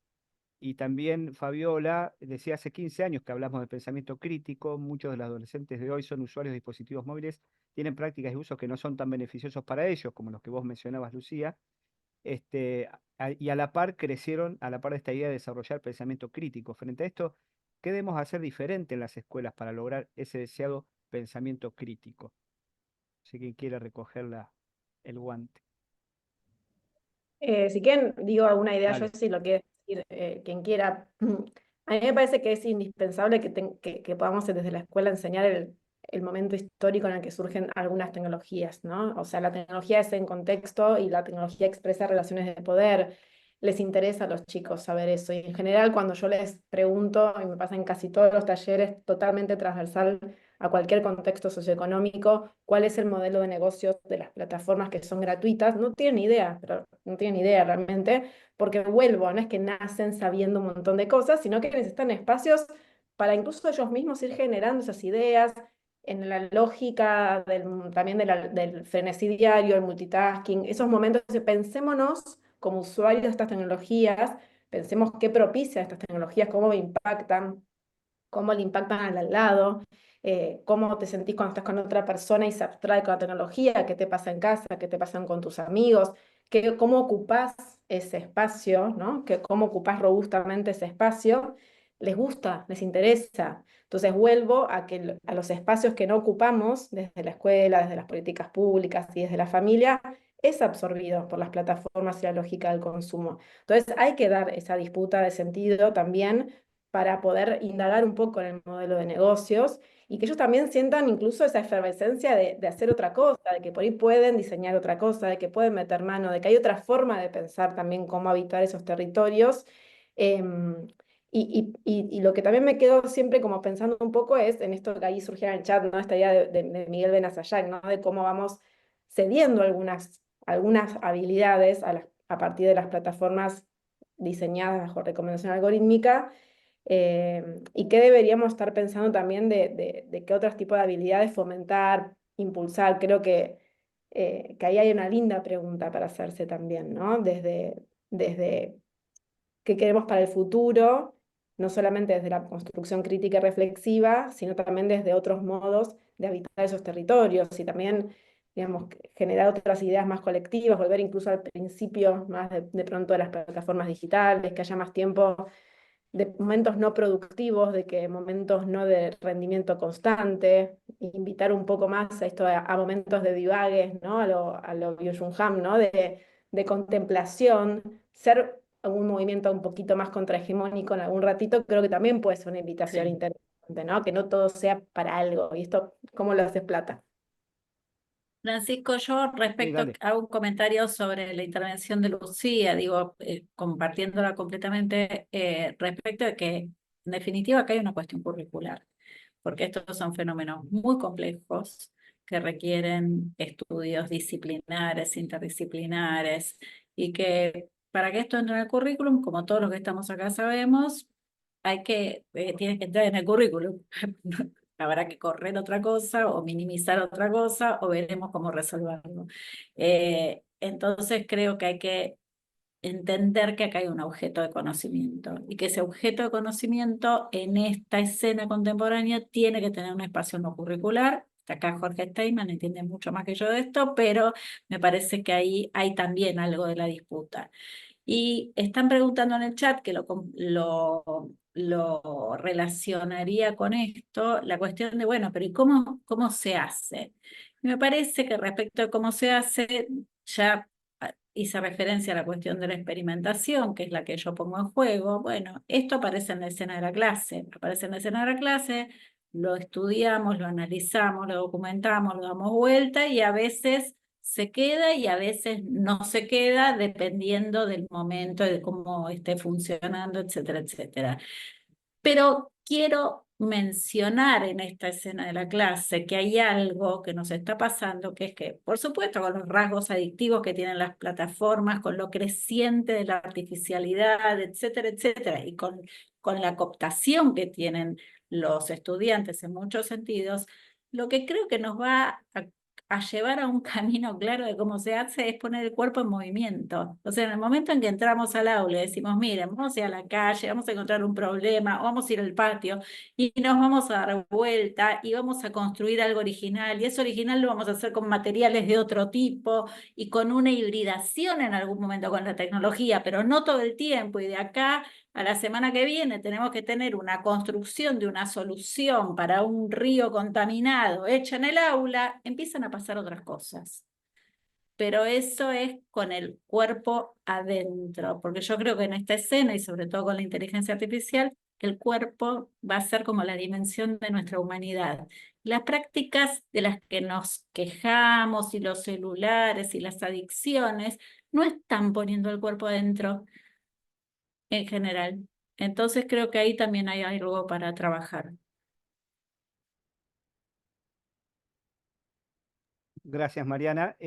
Y también Fabiola decía hace 15 años que hablamos de pensamiento crítico, muchos de los adolescentes de hoy son usuarios de dispositivos móviles, tienen prácticas y usos que no son tan beneficiosos para ellos, como los que vos mencionabas, Lucía, y a la par crecieron, a la par de esta idea de desarrollar pensamiento crítico. Frente a esto, ¿qué debemos hacer diferente en las escuelas para lograr ese deseado pensamiento crítico? Si quien quiere recoger el guante. Si quieren, digo alguna idea, yo Dale. sí lo quiero decir, quien quiera. A mí me parece que es indispensable que podamos desde la escuela enseñar el momento histórico en el que surgen algunas tecnologías, ¿no? O sea, la tecnología es en contexto y la tecnología expresa relaciones de poder. Les interesa a los chicos saber eso. Y en general, cuando yo les pregunto, y me pasa en casi todos los talleres, totalmente transversal a cualquier contexto socioeconómico, cuál es el modelo de negocio de las plataformas que son gratuitas, no tienen idea, pero no tienen idea realmente, porque vuelvo, no es que nacen sabiendo un montón de cosas, sino que necesitan espacios para incluso ellos mismos ir generando esas ideas en la lógica también del frenesí diario, el multitasking, esos momentos de pensémonos como usuarios de estas tecnologías, pensemos qué propicia estas tecnologías, cómo me impactan, cómo le impactan al lado, cómo te sentís cuando estás con otra persona y se abstrae con la tecnología, qué te pasa en casa, qué te pasan con tus amigos, cómo ocupás ese espacio, ¿no? Cómo ocupás robustamente ese espacio, les gusta, les interesa. Entonces vuelvo a los espacios que no ocupamos desde la escuela, desde las políticas públicas y desde la familia, es absorbido por las plataformas y la lógica del consumo. Entonces hay que dar esa disputa de sentido también para poder indagar un poco en el modelo de negocios y que ellos también sientan incluso esa efervescencia de hacer otra cosa, de que por ahí pueden diseñar otra cosa, de que pueden meter mano, de que hay otra forma de pensar también cómo habitar esos territorios. Em, y lo que también me quedo siempre como pensando un poco es en esto que ahí surgió en el chat, ¿no? Esta idea de Miguel Benazayac, ¿no? De cómo vamos cediendo algunas habilidades a partir de las plataformas diseñadas bajo recomendación algorítmica, y qué deberíamos estar pensando también de qué otros tipos de habilidades fomentar, impulsar. Creo que ahí hay una linda pregunta para hacerse también, ¿no? Desde qué queremos para el futuro, no solamente desde la construcción crítica y reflexiva, sino también desde otros modos de habitar esos territorios y también, digamos, generar otras ideas más colectivas, volver incluso al principio más de pronto de las plataformas digitales, que haya más tiempo de momentos no productivos, de que momentos no de rendimiento constante, invitar un poco más a esto, a momentos de divague, ¿no? A lo Byung-Chul Han, ¿no? De contemplación, ser un movimiento un poquito más contrahegemónico en algún ratito, creo que también puede ser una invitación Sí. interesante, ¿no? Que no todo sea para algo. ¿Y esto cómo lo haces plata? Francisco, yo Sí, respecto dale. a un comentario sobre la intervención de Lucía, digo, compartiéndola completamente, respecto de que en definitiva acá hay una cuestión curricular, porque estos son fenómenos muy complejos que requieren estudios disciplinares, interdisciplinares, y que para que esto entre en el currículum, como todos los que estamos acá sabemos, tiene que entrar en el currículum. Habrá que correr otra cosa o minimizar otra cosa o veremos cómo resolverlo. Entonces creo que hay que entender que acá hay un objeto de conocimiento y que ese objeto de conocimiento en esta escena contemporánea tiene que tener un espacio no curricular. Acá Jorge Steinman entiende mucho más que yo de esto, pero me parece que ahí hay también algo de la disputa. Y están preguntando en el chat, que lo relacionaría con esto, la cuestión de, bueno, pero ¿y cómo se hace? Y me parece que respecto a cómo se hace, ya hice referencia a la cuestión de la experimentación, que es la que yo pongo en juego. Bueno, esto aparece en la escena de la clase, aparece en la escena de la clase, lo estudiamos, lo analizamos, lo documentamos, lo damos vuelta y a veces se queda y a veces no se queda dependiendo del momento, de cómo esté funcionando, etcétera, etcétera. Pero quiero mencionar en esta escena de la clase que hay algo que nos está pasando, que es que, por supuesto, con los rasgos adictivos que tienen las plataformas, con lo creciente de la artificialidad, etcétera, etcétera, y con la cooptación que tienen los estudiantes en muchos sentidos, lo que creo que nos va a llevar a un camino claro de cómo se hace es poner el cuerpo en movimiento. O sea, en el momento en que entramos al aula y decimos, miren, vamos a ir a la calle, vamos a encontrar un problema, o vamos a ir al patio y nos vamos a dar vuelta y vamos a construir algo original, y eso original lo vamos a hacer con materiales de otro tipo y con una hibridación en algún momento con la tecnología, pero no todo el tiempo, y de acá a la semana que viene tenemos que tener una construcción de una solución para un río contaminado hecha en el aula, empiezan a pasar otras cosas. Pero eso es con el cuerpo adentro, porque yo creo que en esta escena y sobre todo con la inteligencia artificial, el cuerpo va a ser como la dimensión de nuestra humanidad. Las prácticas de las que nos quejamos y los celulares y las adicciones no están poniendo el cuerpo adentro en general. Entonces creo que ahí también hay algo para trabajar. Gracias, Mariana.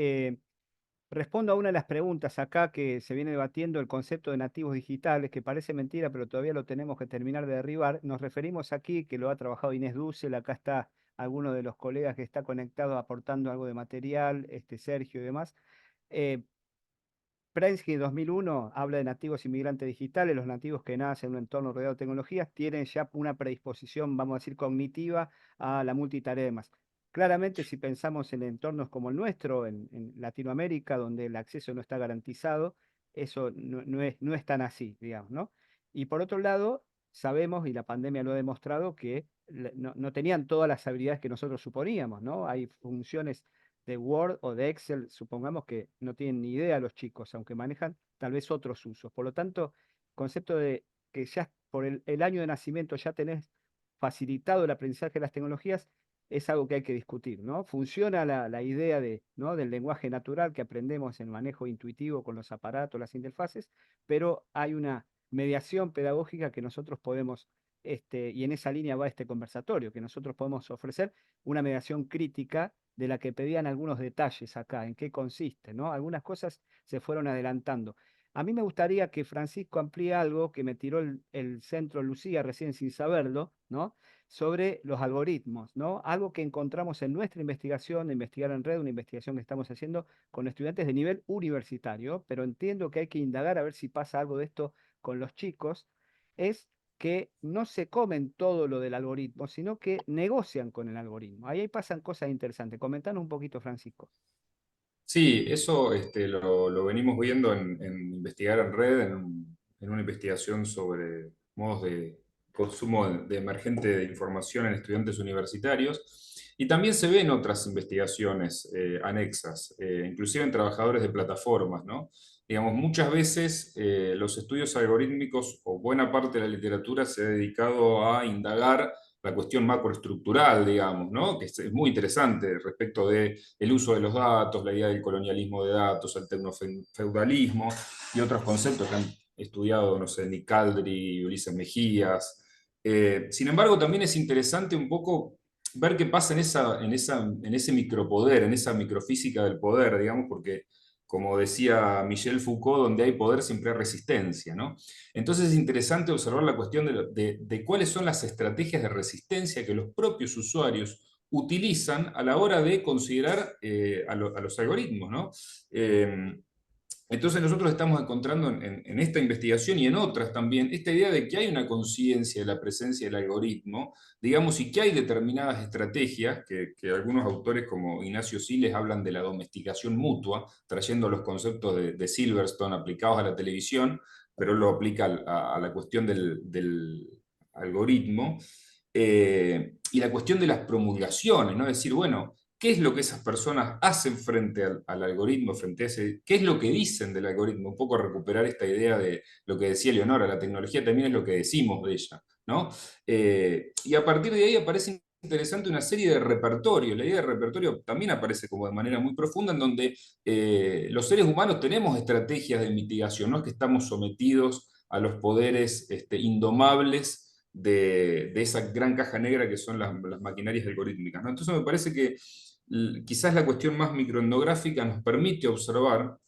Respondo a una de las preguntas acá que se viene debatiendo, el concepto de nativos digitales, que parece mentira, pero todavía lo tenemos que terminar de derribar. Nos referimos aquí, que lo ha trabajado Inés Dussel, acá está alguno de los colegas que está conectado aportando algo de material, Sergio y demás. Prensky 2001 habla de nativos inmigrantes digitales. Los nativos que nacen en un entorno rodeado de tecnologías tienen ya una predisposición, vamos a decir, cognitiva a la multitarea y demás. Claramente, si pensamos en entornos como el nuestro, en Latinoamérica, donde el acceso no está garantizado, eso no es tan así, digamos, ¿no? Y por otro lado, sabemos, y la pandemia lo ha demostrado, que no tenían todas las habilidades que nosotros suponíamos, ¿no? Hay funciones Word o de Excel, supongamos que no tienen ni idea los chicos, aunque manejan tal vez otros usos. Por lo tanto, concepto de que ya por el año de nacimiento ya tenés facilitado el aprendizaje de las tecnologías, es algo que hay que discutir, ¿no? Funciona la idea ¿no? del lenguaje natural que aprendemos en manejo intuitivo con los aparatos, las interfaces, pero hay una mediación pedagógica que nosotros podemos, y en esa línea va este conversatorio, que nosotros podemos ofrecer una mediación crítica de la que pedían algunos detalles acá, en qué consiste, ¿no? Algunas cosas se fueron adelantando. A mí me gustaría que Francisco amplíe algo que me tiró el centro Lucía recién sin saberlo, ¿no? Sobre los algoritmos, ¿no? Algo que encontramos en nuestra investigación, de Investigar en Red, una investigación que estamos haciendo con estudiantes de nivel universitario, pero entiendo que hay que indagar a ver si pasa algo de esto con los chicos, es que no se comen todo lo del algoritmo, sino que negocian con el algoritmo. Ahí pasan cosas interesantes. Comentanos un poquito, Francisco. Sí, eso lo venimos viendo en Investigar en Red, en una investigación sobre modos de consumo de emergente de información en estudiantes universitarios. Y también se ve en otras investigaciones anexas, inclusive en trabajadores de plataformas, ¿no? Digamos, muchas veces los estudios algorítmicos o buena parte de la literatura se ha dedicado a indagar la cuestión macroestructural, digamos, ¿no? Que es muy interesante respecto del uso de los datos, la idea del colonialismo de datos, el tecnofeudalismo y otros conceptos que han estudiado, no sé, Nick Caldry, Ulises Mejías. Sin embargo, también es interesante un poco ver qué pasa en ese micropoder, en esa microfísica del poder, digamos, porque como decía Michel Foucault, donde hay poder siempre hay resistencia, ¿no? Entonces es interesante observar la cuestión de cuáles son las estrategias de resistencia que los propios usuarios utilizan a la hora de considerar a los algoritmos, ¿no? Entonces nosotros estamos encontrando en esta investigación y en otras también esta idea de que hay una conciencia de la presencia del algoritmo, digamos, y que hay determinadas estrategias que algunos autores como Ignacio Siles hablan de la domesticación mutua, trayendo los conceptos de Silverstone aplicados a la televisión, pero él lo aplica a la cuestión del algoritmo, y la cuestión de las promulgaciones, ¿no? Es decir, bueno, ¿qué es lo que esas personas hacen frente al algoritmo, frente a ese, qué es lo que dicen del algoritmo? Un poco recuperar esta idea de lo que decía Leonora, la tecnología también es lo que decimos de ella, ¿no? Y a partir de ahí aparece interesante una serie de repertorios. La idea de repertorio también aparece como de manera muy profunda, en donde los seres humanos tenemos estrategias de mitigación, no es que estamos sometidos a los poderes indomables de esa gran caja negra que son las maquinarias algorítmicas, ¿no? Entonces me parece que quizás la cuestión más microetnográfica nos permite observar,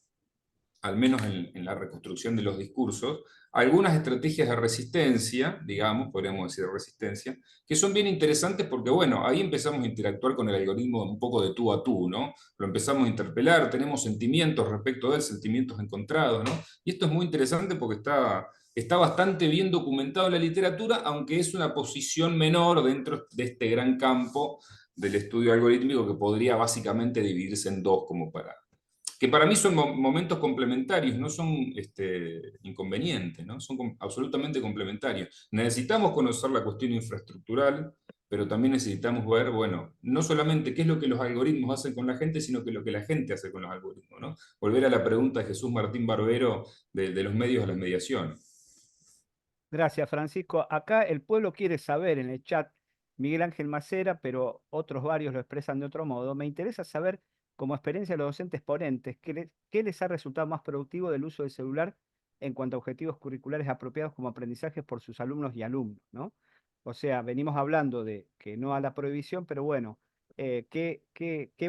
al menos en la reconstrucción de los discursos, algunas estrategias de resistencia, digamos, podríamos decir de resistencia, que son bien interesantes porque, bueno, ahí empezamos a interactuar con el algoritmo un poco de tú a tú, ¿no? Lo empezamos a interpelar, tenemos sentimientos respecto de él, sentimientos encontrados, ¿no? Y esto es muy interesante porque está bastante bien documentado en la literatura, aunque es una posición menor dentro de este gran campo del estudio algorítmico que podría básicamente dividirse en dos, como que para mí son momentos complementarios, no son inconvenientes, ¿no? Son absolutamente complementarios. Necesitamos conocer la cuestión infraestructural, pero también necesitamos ver, bueno, no solamente qué es lo que los algoritmos hacen con la gente, sino que lo que la gente hace con los algoritmos, ¿no? Volver a la pregunta de Jesús Martín Barbero de los medios a las mediaciones. Gracias, Francisco. Acá el pueblo quiere saber en el chat, Miguel Ángel Macera, pero otros varios lo expresan de otro modo. Me interesa saber, como experiencia de los docentes ponentes, qué les ha resultado más productivo del uso del celular en cuanto a objetivos curriculares apropiados como aprendizajes por sus alumnos y alumnos, ¿no? O sea, venimos hablando de que no a la prohibición, pero bueno, ¿qué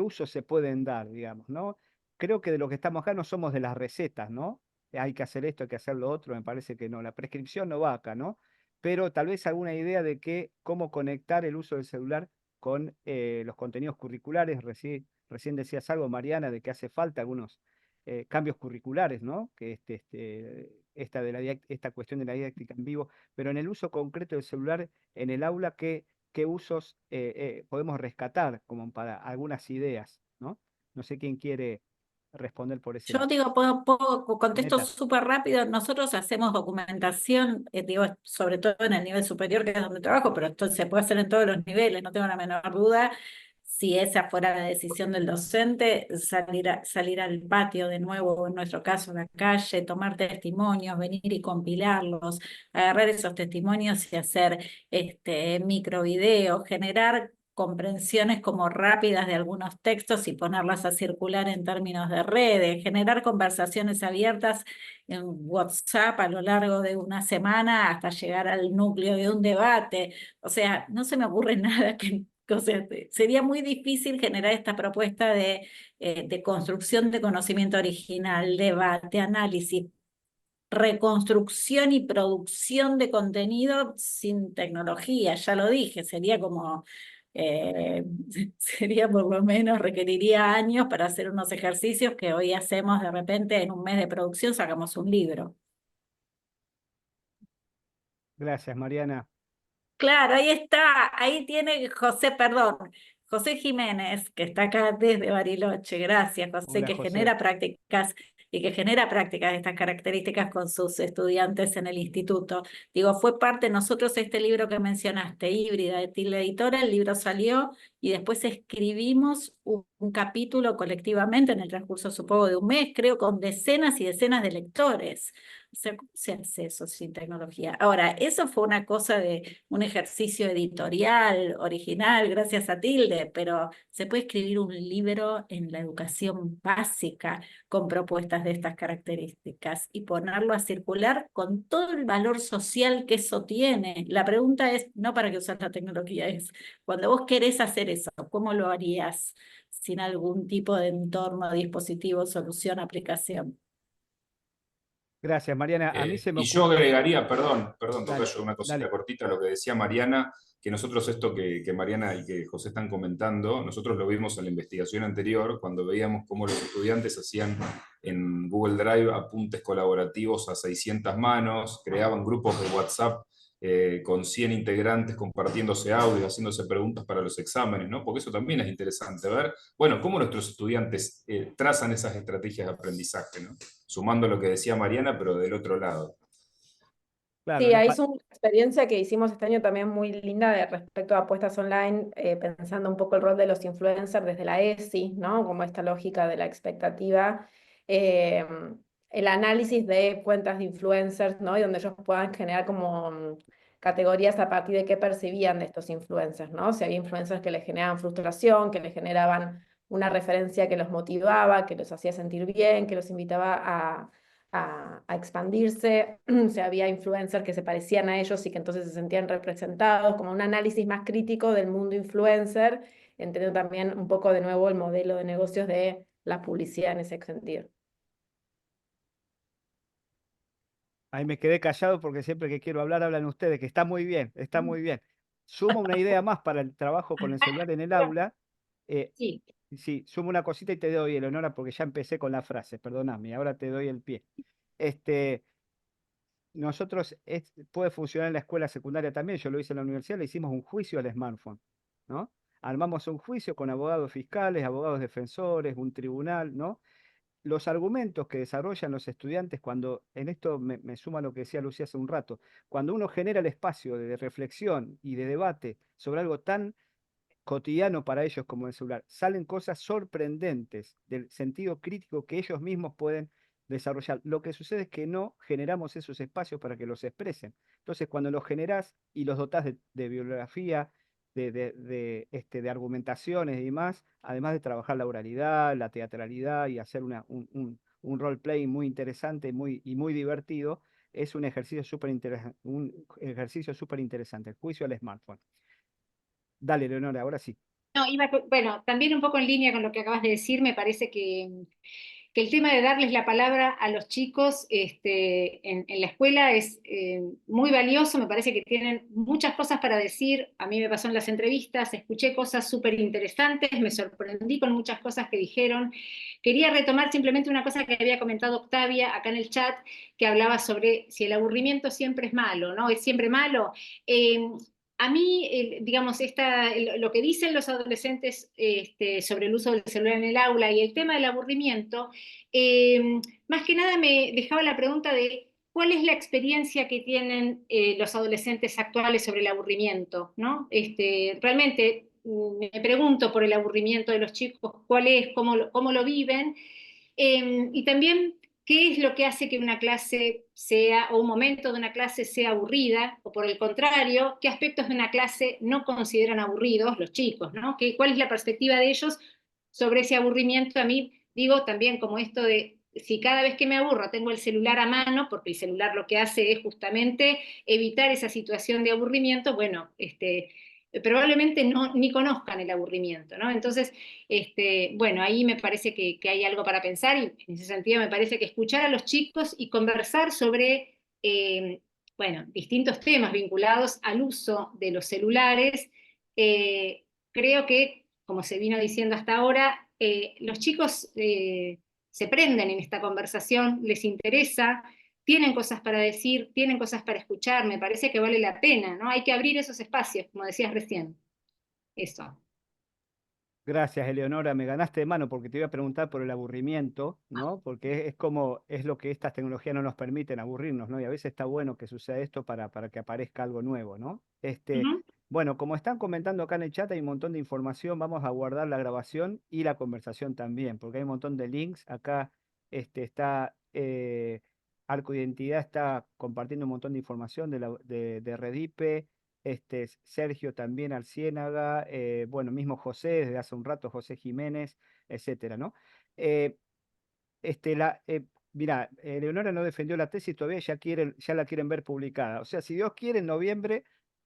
usos se pueden dar, digamos, ¿no? Creo que de lo que estamos acá no somos de las recetas, ¿no? Hay que hacer esto, hay que hacer lo otro, me parece que no. La prescripción no va acá, ¿no? Pero tal vez alguna idea de cómo conectar el uso del celular con los contenidos curriculares. Recién decías algo, Mariana, de que hace falta algunos cambios curriculares, ¿no? Que esta cuestión de la didáctica en vivo, pero en el uso concreto del celular en el aula, ¿qué usos podemos rescatar como para algunas ideas, ¿no? No sé quién quiere responder por ese Yo lado. digo, contesto Neta. súper rápido. Nosotros hacemos documentación, digo, sobre todo en el nivel superior, que es donde trabajo, pero esto se puede hacer en todos los niveles, no tengo la menor duda. si esa fuera la decisión del docente, salir al patio de nuevo, en nuestro caso a la calle, tomar testimonios, venir y compilarlos, agarrar esos testimonios y hacer microvideos, generar comprensiones como rápidas de algunos textos y ponerlas a circular en términos de redes, generar conversaciones abiertas en WhatsApp a lo largo de una semana hasta llegar al núcleo de un debate. O sea, no se me ocurre nada que... O sea, sería muy difícil generar esta propuesta de construcción de conocimiento original, debate, análisis, reconstrucción y producción de contenido sin tecnología. Ya lo dije, sería como... sería por lo menos, requeriría años para hacer unos ejercicios que hoy hacemos de repente en un mes de producción, sacamos un libro. Gracias, Mariana. Claro, ahí está, ahí tiene José, perdón, José Jiménez, que está acá desde Bariloche. Gracias, José, Hola, que José. genera prácticas y que genera prácticas de estas características con sus estudiantes en el instituto. Digo, fue parte, nosotros este libro que mencionaste, Híbrida, de Tilde Editora, el libro salió y después escribimos un capítulo colectivamente en el transcurso, supongo, de un mes, creo, con decenas y decenas de lectores. O sea, ¿cómo se hace eso sin tecnología? Ahora, eso fue una cosa de un ejercicio editorial, original, gracias a Tilde, pero se puede escribir un libro en la educación básica con propuestas de estas características y ponerlo a circular con todo el valor social que eso tiene. La pregunta es, no para qué usar la tecnología, es cuando vos querés hacer eso, ¿cómo lo harías sin algún tipo de entorno, dispositivo, solución, aplicación? Gracias, Mariana. A mí se me Y yo ocurre... agregaría, perdón, Dale, Tocayo, una cosita dale. cortita a lo que decía Mariana, que nosotros esto que Mariana y que José están comentando, nosotros lo vimos en la investigación anterior, cuando veíamos cómo los estudiantes hacían en Google Drive apuntes colaborativos a 600 manos, creaban grupos de WhatsApp con 100 integrantes compartiéndose audio, haciéndose preguntas para los exámenes, ¿no? Porque eso también es interesante ver, bueno, cómo nuestros estudiantes trazan esas estrategias de aprendizaje, ¿no? Sumando lo que decía Mariana, pero del otro lado. Claro, Sí, ahí es una experiencia que hicimos este año también muy linda respecto a apuestas online, pensando un poco el rol de los influencers desde la ESI, ¿no? Como esta lógica de la expectativa, eh, el análisis de cuentas de influencers, ¿no? Y donde ellos puedan generar como categorías a partir de qué percibían de estos influencers, ¿no? Si había influencers que les generaban frustración, que les generaban una referencia que los motivaba, que los hacía sentir bien, que los invitaba a expandirse, si había influencers que se parecían a ellos y que entonces se sentían representados, como un análisis más crítico del mundo influencer, entendiendo también un poco de nuevo el modelo de negocios de la publicidad en ese sentido. Ahí me quedé callado porque siempre que quiero hablar hablan ustedes, que está muy bien, está muy bien. Sumo una idea más para el trabajo con el celular en el aula. Sí. Sí, sumo una cosita y te doy el honor porque ya empecé con la frase, perdóname, ahora te doy el pie. Nosotros puede funcionar en la escuela secundaria también, yo lo hice en la universidad, le hicimos un juicio al smartphone, ¿no? Armamos un juicio con abogados fiscales, abogados defensores, un tribunal, ¿no? Los argumentos que desarrollan los estudiantes cuando, en esto me suma lo que decía Lucía hace un rato, cuando uno genera el espacio de reflexión y de debate sobre algo tan cotidiano para ellos como el celular, salen cosas sorprendentes del sentido crítico que ellos mismos pueden desarrollar. Lo que sucede es que no generamos esos espacios para que los expresen. Entonces, cuando los generás y los dotás de bibliografía, de argumentaciones y demás, además de trabajar la oralidad, la teatralidad y hacer un role-playing muy interesante y muy divertido, es un ejercicio súper interesante, el juicio al smartphone. Dale, Leonora, ahora sí. No, bueno, también un poco en línea con lo que acabas de decir, me parece que el tema de darles la palabra a los chicos en la escuela es muy valioso, me parece que tienen muchas cosas para decir, a mí me pasó en las entrevistas, escuché cosas súper interesantes, me sorprendí con muchas cosas que dijeron. Quería retomar simplemente una cosa que había comentado Octavia acá en el chat, que hablaba sobre si el aburrimiento siempre es malo, ¿no? ¿Es siempre malo? A mí, digamos, lo que dicen los adolescentes sobre el uso del celular en el aula y el tema del aburrimiento, más que nada me dejaba la pregunta de cuál es la experiencia que tienen los adolescentes actuales sobre el aburrimiento, ¿no? Realmente me pregunto por el aburrimiento de los chicos, cuál es, cómo lo viven, y también qué es lo que hace que una clase sea, o un momento de una clase sea aburrida, o por el contrario, qué aspectos de una clase no consideran aburridos los chicos, ¿no? ¿Cuál es la perspectiva de ellos sobre ese aburrimiento? A mí, digo, también como esto de, si cada vez que me aburro tengo el celular a mano, porque el celular lo que hace es justamente evitar esa situación de aburrimiento, bueno, probablemente ni conozcan el aburrimiento, ¿no? Entonces, bueno, ahí me parece que hay algo para pensar, y en ese sentido me parece que escuchar a los chicos y conversar sobre, bueno, distintos temas vinculados al uso de los celulares, creo que, como se vino diciendo hasta ahora, los chicos se prenden en esta conversación, les interesa, tienen cosas para decir, tienen cosas para escuchar, me parece que vale la pena, ¿no? Hay que abrir esos espacios, como decías recién. Eso. Gracias, Eleonora, me ganaste de mano porque te iba a preguntar por el aburrimiento, ¿no? Porque es como, es lo que estas tecnologías no nos permiten, aburrirnos, ¿no? Y a veces está bueno que suceda esto para que aparezca algo nuevo, ¿no? Ujú. Bueno, como están comentando acá en el chat, hay un montón de información, vamos a guardar la grabación y la conversación también, porque hay un montón de links. Acá está Arco Identidad está compartiendo un montón de información de Redipe. Sergio también Arciénaga, bueno, mismo José, desde hace un rato, José Jiménez, etcétera, ¿no? Eh, Mirá, Eleonora no defendió la tesis, todavía ya la quieren ver publicada. O sea, si Dios quiere, en noviembre,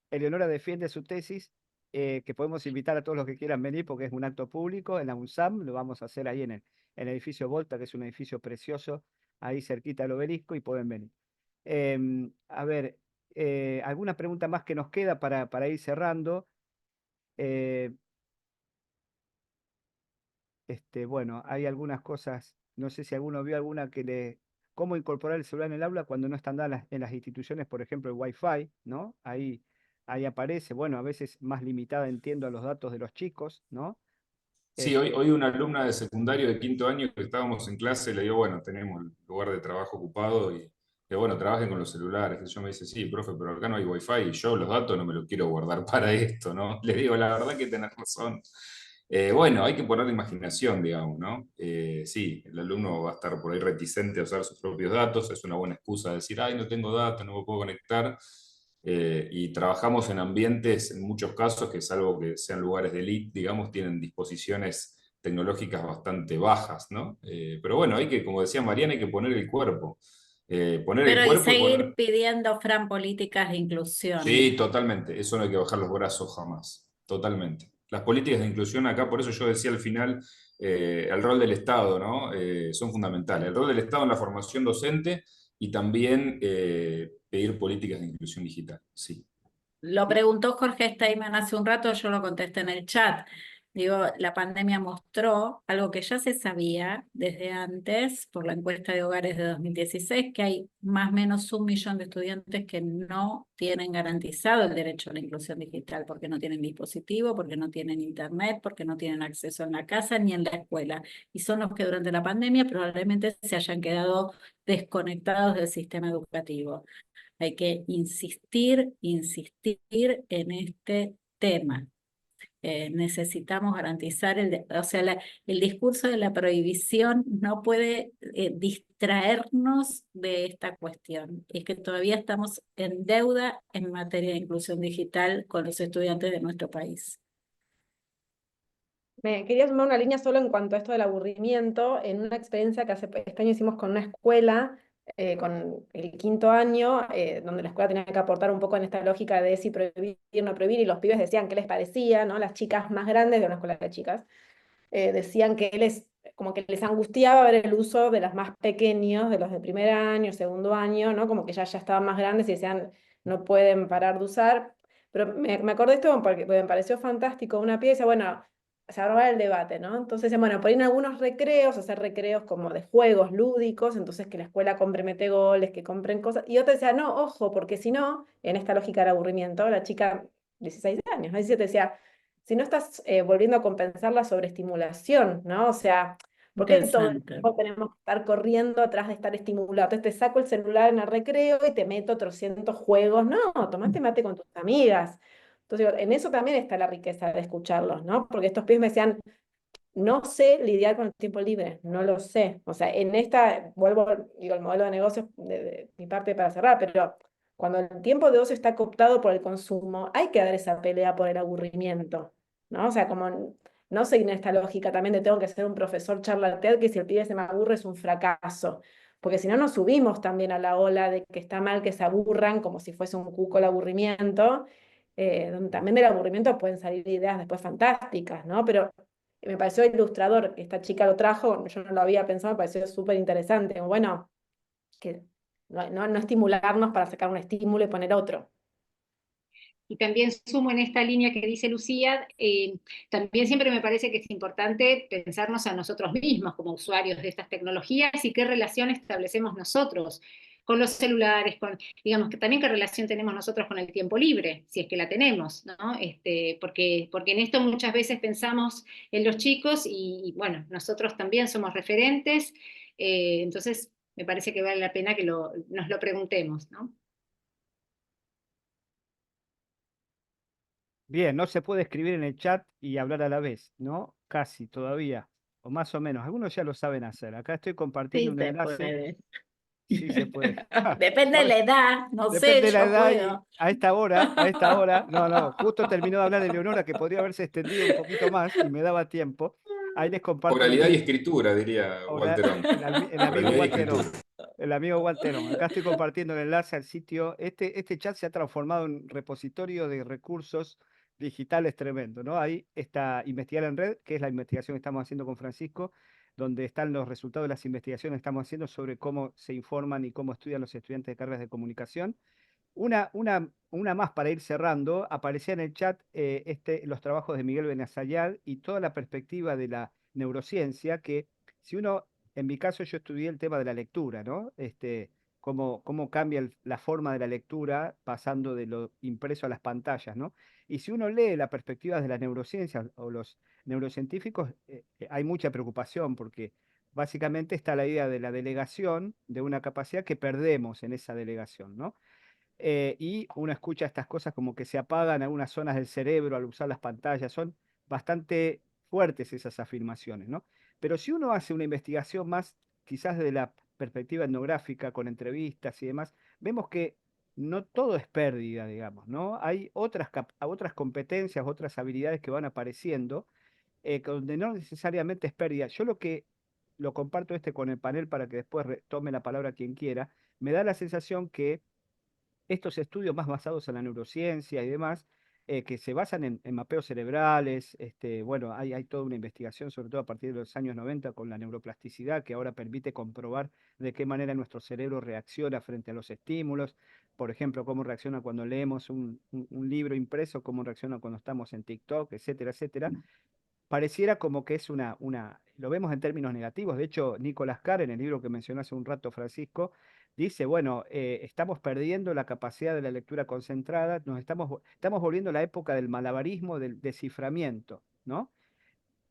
Eleonora defiende su tesis, que podemos invitar a todos los que quieran venir porque es un acto público en la UNSAM, lo vamos a hacer ahí en el edificio Volta, que es un edificio precioso, ahí cerquita del obelisco, y pueden venir. A ver, alguna pregunta más que nos queda para ir cerrando. Eh, bueno, hay algunas cosas, no sé si alguno vio alguna cómo incorporar el celular en el aula cuando no están dadas en las instituciones, por ejemplo, el Wi-Fi, ¿no? Ahí aparece, bueno, a veces más limitada, entiendo, a los datos de los chicos, ¿no? Sí, hoy una alumna de secundario de quinto año que estábamos en clase le digo, bueno, tenemos el lugar de trabajo ocupado y que bueno, trabajen con los celulares. Y yo me dice, sí, profe, pero acá no hay wifi y yo los datos no me los quiero guardar para esto, ¿no? Le digo, la verdad que tenés razón. Bueno, hay que poner imaginación, digamos, ¿no? Sí, el alumno va a estar por ahí reticente a usar sus propios datos, es una buena excusa decir, ay, no tengo datos, no me puedo conectar. Y trabajamos en ambientes, en muchos casos, que salvo que sean lugares de elite, digamos, tienen disposiciones tecnológicas bastante bajas, ¿no? Pero bueno, hay que, como decía Mariana, hay que poner el cuerpo. Poner el Pero y cuerpo y seguir poner... pidiendo, Fran, políticas de inclusión. Sí, totalmente, eso no hay que bajar los brazos jamás, totalmente. Las políticas de inclusión acá, por eso yo decía al final, el rol del Estado, ¿no? Son fundamentales. El rol del Estado en la formación docente y también pedir políticas de inclusión digital, sí. Lo preguntó Jorge Steinman hace un rato, yo lo contesté en el chat. Digo, la pandemia mostró algo que ya se sabía desde antes por la encuesta de hogares de 2016, que hay más o menos 1 millón de estudiantes que no tienen garantizado el derecho a la inclusión digital, porque no tienen dispositivo, porque no tienen internet, porque no tienen acceso en la casa ni en la escuela. Y son los que durante la pandemia probablemente se hayan quedado desconectados del sistema educativo. Hay que insistir en este tema. Necesitamos garantizar o sea, el discurso de la prohibición no puede distraernos de esta cuestión. Es que todavía estamos en deuda en materia de inclusión digital con los estudiantes de nuestro país. Me quería sumar una línea solo en cuanto a esto del aburrimiento, en una experiencia que este año hicimos con una escuela, con el quinto año, donde la escuela tenía que aportar un poco en esta lógica de si prohibir, no prohibir, y los pibes decían qué les parecía, ¿no? Las chicas más grandes de una escuela de chicas decían que como que les angustiaba ver el uso de los más pequeños, de los de primer año, segundo año, ¿no? Como que ya estaban más grandes y decían no pueden parar de usar. Pero me acordé de esto porque me pareció fantástico una pieza, bueno, se armaba el debate, ¿no? Entonces, bueno, por ahí en algunos recreos, hacer recreos como de juegos lúdicos, entonces que la escuela compre metegoles, que compren cosas, y otra decía, no, ojo, porque si no, en esta lógica del aburrimiento, la chica, 16 años, ¿no? 17 decía, si no estás volviendo a compensar la sobreestimulación, ¿no? O sea, ¿por qué todo el Interesante. tiempo tenemos que estar corriendo atrás de estar estimulados? Entonces te saco el celular en el recreo y te meto 300 juegos. No, tomate mate con tus amigas. Entonces, digo, en eso también está la riqueza de escucharlos, ¿no? Porque estos pibes me decían, no sé lidiar con el tiempo libre, no lo sé. O sea, en esta, vuelvo, digo, el modelo de negocio de mi parte para cerrar, pero cuando el tiempo de ocio está cooptado por el consumo, hay que dar esa pelea por el aburrimiento, ¿no? O sea, como no seguir en esta lógica también de tengo que ser un profesor charlatán, que si el pibe se me aburre es un fracaso. Porque si no nos subimos también a la ola de que está mal que se aburran como si fuese un cuco el aburrimiento, donde también del aburrimiento pueden salir ideas después fantásticas, ¿no? Pero me pareció ilustrador, esta chica lo trajo, yo no lo había pensado, me pareció súper interesante. Bueno, que no estimularnos para sacar un estímulo y poner otro. Y también sumo en esta línea que dice Lucía, también siempre me parece que es importante pensarnos a nosotros mismos como usuarios de estas tecnologías y qué relación establecemos nosotros con los celulares, digamos, que también qué relación tenemos nosotros con el tiempo libre, si es que la tenemos, ¿no? Porque en esto muchas veces pensamos en los chicos y bueno, nosotros también somos referentes, entonces me parece que vale la pena que nos lo preguntemos, ¿no? Bien, no se puede escribir en el chat y hablar a la vez, ¿no? Casi todavía, o más o menos. Algunos ya lo saben hacer. Acá estoy compartiendo Sí un se enlace. puede. Sí se puede. Depende de la edad, no sé, Depende de la yo edad y puedo. a esta hora, no, justo terminó de hablar Eleonora que podría haberse extendido un poquito más y me daba tiempo. Ahí les comparto el Oralidad y enlace. escritura, diría Walterón. El amigo Oralidad y escritura. Walterón. El amigo Walterón. Acá estoy compartiendo el enlace al sitio. Este chat se ha transformado en un repositorio de recursos digitales tremendo, ¿no? Ahí está Investigar en Red, que es la investigación que estamos haciendo con Francisco, donde están los resultados de las investigaciones que estamos haciendo sobre cómo se informan y cómo estudian los estudiantes de carreras de comunicación. Una más para ir cerrando, aparecía en el chat los trabajos de Miguel Benazayal y toda la perspectiva de la neurociencia, que si uno, en mi caso yo estudié el tema de la lectura, ¿no? Cómo cambia la forma de la lectura pasando de lo impreso a las pantallas, ¿no? Y si uno lee la perspectiva de la neurociencia o los neurocientíficos, hay mucha preocupación porque básicamente está la idea de la delegación de una capacidad que perdemos en esa delegación, ¿no? Y uno escucha estas cosas como que se apagan algunas zonas del cerebro al usar las pantallas, son bastante fuertes esas afirmaciones, ¿no? Pero si uno hace una investigación más, quizás desde la perspectiva etnográfica, con entrevistas y demás, vemos que no todo es pérdida, digamos, ¿no? Hay otras competencias, otras habilidades que van apareciendo, donde no necesariamente es pérdida. Yo lo comparto con el panel para que después tome la palabra quien quiera, me da la sensación que estos estudios más basados en la neurociencia y demás, que se basan en mapeos cerebrales, bueno, hay toda una investigación, sobre todo a partir de los años 90, con la neuroplasticidad, que ahora permite comprobar de qué manera nuestro cerebro reacciona frente a los estímulos, por ejemplo, cómo reacciona cuando leemos un libro impreso, cómo reacciona cuando estamos en TikTok, etcétera, etcétera. Pareciera como que es lo vemos en términos negativos. De hecho, Nicolás Carr, en el libro que mencionó hace un rato Francisco, dice, bueno, estamos perdiendo la capacidad de la lectura concentrada, estamos volviendo a la época del malabarismo, del desciframiento, ¿no?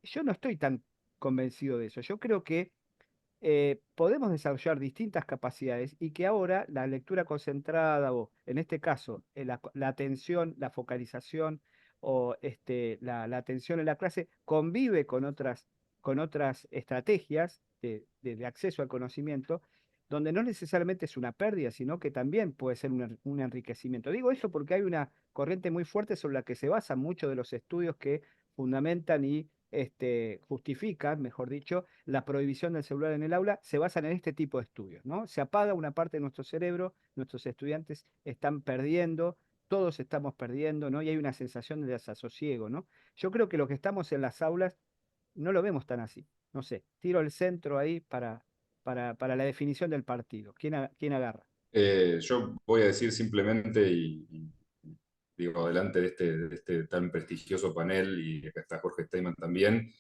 Yo no estoy tan convencido de eso. Yo creo que podemos desarrollar distintas capacidades y que ahora la lectura concentrada o, en este caso, la atención, la focalización o la atención en la clase convive con otras estrategias de acceso al conocimiento, donde no necesariamente es una pérdida, sino que también puede ser un enriquecimiento. Digo eso porque hay una corriente muy fuerte sobre la que se basan muchos de los estudios que fundamentan y justifican, mejor dicho, la prohibición del celular en el aula, se basan en este tipo de estudios, ¿no? Se apaga una parte de nuestro cerebro, nuestros estudiantes están perdiendo, todos estamos perdiendo, ¿no? Y hay una sensación de desasosiego, ¿no? Yo creo que lo que estamos en las aulas no lo vemos tan así. No sé, tiro el centro ahí para la definición del partido. ¿Quién agarra? Yo voy a decir simplemente, digo, delante de este tan prestigioso panel, y acá está Jorge Steinman también,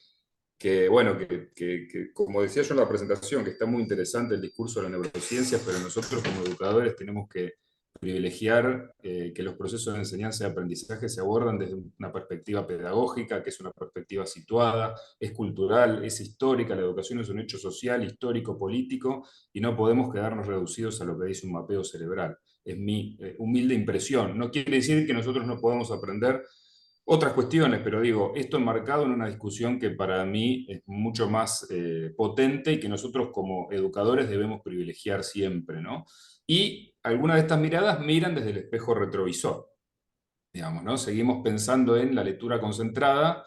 que bueno, que como decía yo en la presentación, que está muy interesante el discurso de la neurociencia, pero nosotros como educadores tenemos que privilegiar que los procesos de enseñanza y aprendizaje se abordan desde una perspectiva pedagógica, que es una perspectiva situada, es cultural, es histórica, la educación es un hecho social, histórico, político, y no podemos quedarnos reducidos a lo que dice un mapeo cerebral. es mi humilde impresión. No quiere decir que nosotros no podamos aprender otras cuestiones, pero digo, esto enmarcado en una discusión que para mí es mucho más potente y que nosotros como educadores debemos privilegiar siempre, ¿no? Y algunas de estas miradas miran desde el espejo retrovisor, digamos, ¿no? Seguimos pensando en la lectura concentrada,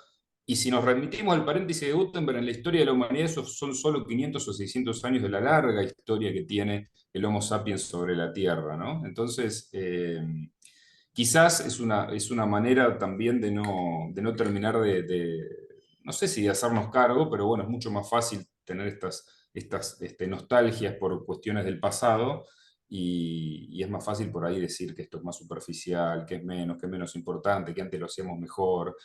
y si nos remitimos al paréntesis de Gutenberg en la historia de la humanidad, esos son solo 500 o 600 años de la larga historia que tiene el Homo sapiens sobre la Tierra, ¿no? Entonces, quizás es una manera también de no terminar no sé si de hacernos cargo, pero bueno, es mucho más fácil tener estas nostalgias por cuestiones del pasado, y es más fácil por ahí decir que esto es más superficial, que es menos importante, que antes lo hacíamos mejor.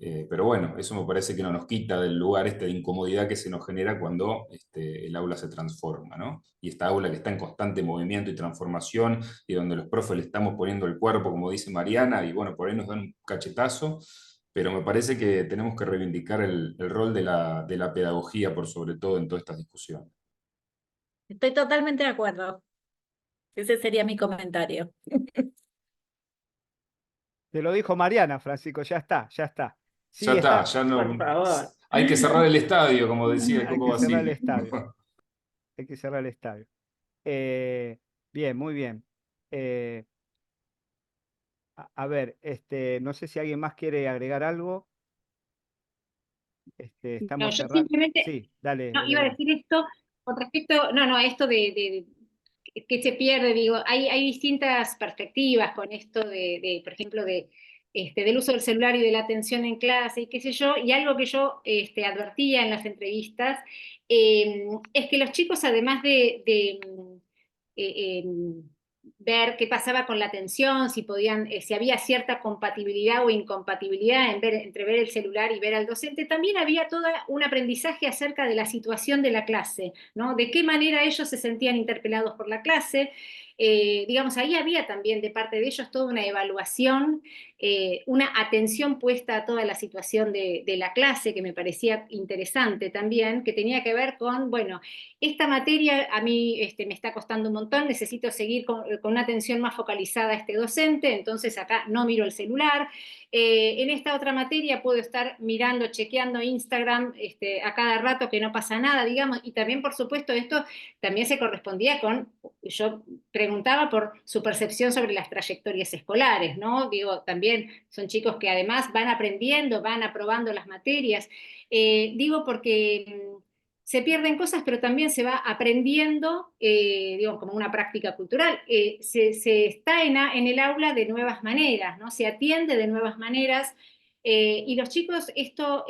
Pero bueno, eso me parece que no nos quita del lugar de incomodidad que se nos genera cuando el aula se transforma, ¿no? Y esta aula que está en constante movimiento y transformación, y donde los profes le estamos poniendo el cuerpo, como dice Mariana, y bueno, por ahí nos dan un cachetazo, pero me parece que tenemos que reivindicar el rol de la pedagogía por sobre todo en todas estas discusiones. Estoy totalmente de acuerdo. Ese sería mi comentario. Te lo dijo Mariana, Francisco, ya está, ya está. Ya Sí, está, está, ya Por no. favor. Hay que cerrar el estadio, como decía el hay Coco que cerrar el Basile. estadio, hay que cerrar el estadio. Eh, bien, muy bien. Eh, a ver, no sé si alguien más quiere agregar algo. No, Estamos yo cerrando. simplemente Sí, dale, no, iba a Eleonora. decir esto con respecto, no, no, esto que se pierde, digo, hay distintas perspectivas con esto por ejemplo, del uso del celular y de la atención en clase y qué sé yo, y algo que yo advertía en las entrevistas, es que los chicos, además ver qué pasaba con la atención, si podían, si había cierta compatibilidad o incompatibilidad entre ver el celular y ver al docente, también había todo un aprendizaje acerca de la situación de la clase, ¿no? De qué manera ellos se sentían interpelados por la clase. Digamos, ahí había también de parte de ellos toda una evaluación, una atención puesta a toda la situación de la clase, que me parecía interesante también, que tenía que ver con, bueno, esta materia a mí me está costando un montón, necesito seguir con una atención más focalizada a este docente, entonces acá no miro el celular. En esta otra materia puedo estar mirando, chequeando Instagram a cada rato, que no pasa nada, digamos, y también, por supuesto, esto también se correspondía con, yo preguntaba por su percepción sobre las trayectorias escolares, ¿no? Digo, también son chicos que además van aprendiendo, van aprobando las materias. Digo porque se pierden cosas, pero también se va aprendiendo, digo, como una práctica cultural. Se está en el aula de nuevas maneras, ¿no? Se atiende de nuevas maneras, y los chicos esto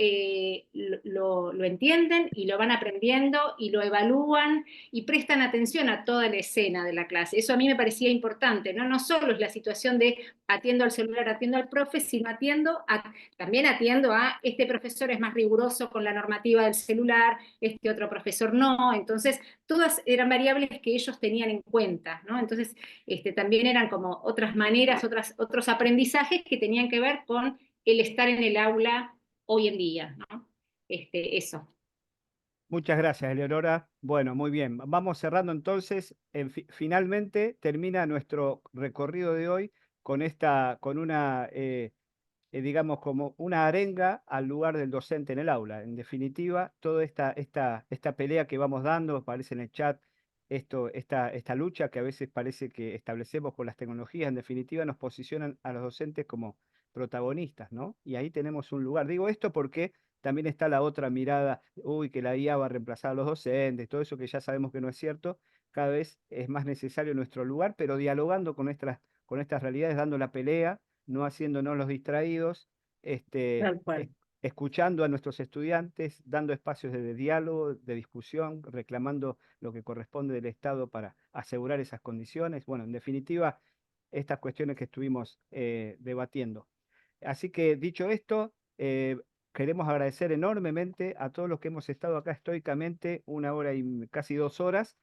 lo entienden y lo van aprendiendo y lo evalúan y prestan atención a toda la escena de la clase. Eso a mí me parecía importante, ¿no? No solo es la situación de atiendo al celular, atiendo al profe, sino también atiendo a este profesor es más riguroso con la normativa del celular, este otro profesor no. Entonces, todas eran variables que ellos tenían en cuenta, ¿no? Entonces, también eran como otras maneras, otros aprendizajes que tenían que ver con el estar en el aula hoy en día, ¿no? Eso. Muchas gracias, Eleonora. Bueno, muy bien. Vamos cerrando entonces. Finalmente termina nuestro recorrido de hoy con una, digamos, como una arenga al lugar del docente en el aula. En definitiva, toda esta pelea que vamos dando, parece en el chat, esta lucha que a veces parece que establecemos con las tecnologías, en definitiva, nos posicionan a los docentes como protagonistas, ¿no? Y ahí tenemos un lugar. Digo esto porque también está la otra mirada, uy, que la IA va a reemplazar a los docentes, todo eso que ya sabemos que no es cierto. Cada vez es más necesario nuestro lugar, pero dialogando con estas realidades, dando la pelea, no haciéndonos los distraídos, Tal cual. escuchando a nuestros estudiantes, dando espacios de diálogo, de discusión, reclamando lo que corresponde del Estado para asegurar esas condiciones. Bueno, en definitiva, estas cuestiones que estuvimos debatiendo. Así que dicho esto, queremos agradecer enormemente a todos los que hemos estado acá estoicamente 1 hora y casi 2 horas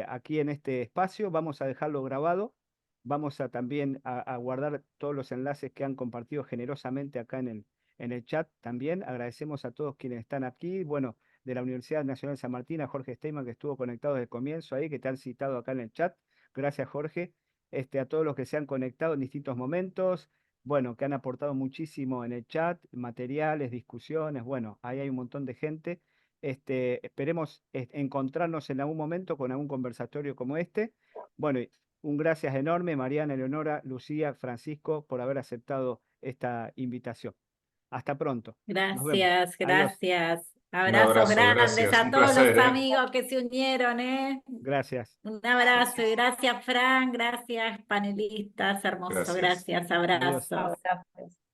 aquí en este espacio. Vamos a dejarlo grabado. Vamos a también a guardar todos los enlaces que han compartido generosamente acá en el chat también. Agradecemos a todos quienes están aquí. Bueno, de la Universidad Nacional de San Martín, a Jorge Steinman, que estuvo conectado desde el comienzo ahí, que te han citado acá en el chat. Gracias, Jorge. a todos los que se han conectado en distintos momentos, bueno, que han aportado muchísimo en el chat, materiales, discusiones, bueno, ahí hay un montón de gente. Esperemos encontrarnos en algún momento con algún conversatorio como este. Bueno, y un gracias enorme, Mariana, Eleonora, Lucía, Francisco, por haber aceptado esta invitación. Hasta pronto. Nos vemos. Gracias, Adiós. gracias. Un Abrazos abrazo, grandes gracias. a Un todos los placer, ¿eh? amigos que se unieron, ¿eh? Gracias. Un abrazo y gracias, Fran, gracias, panelistas, hermoso, Gracias. gracias, Adiós. abrazos. Chao, gracias.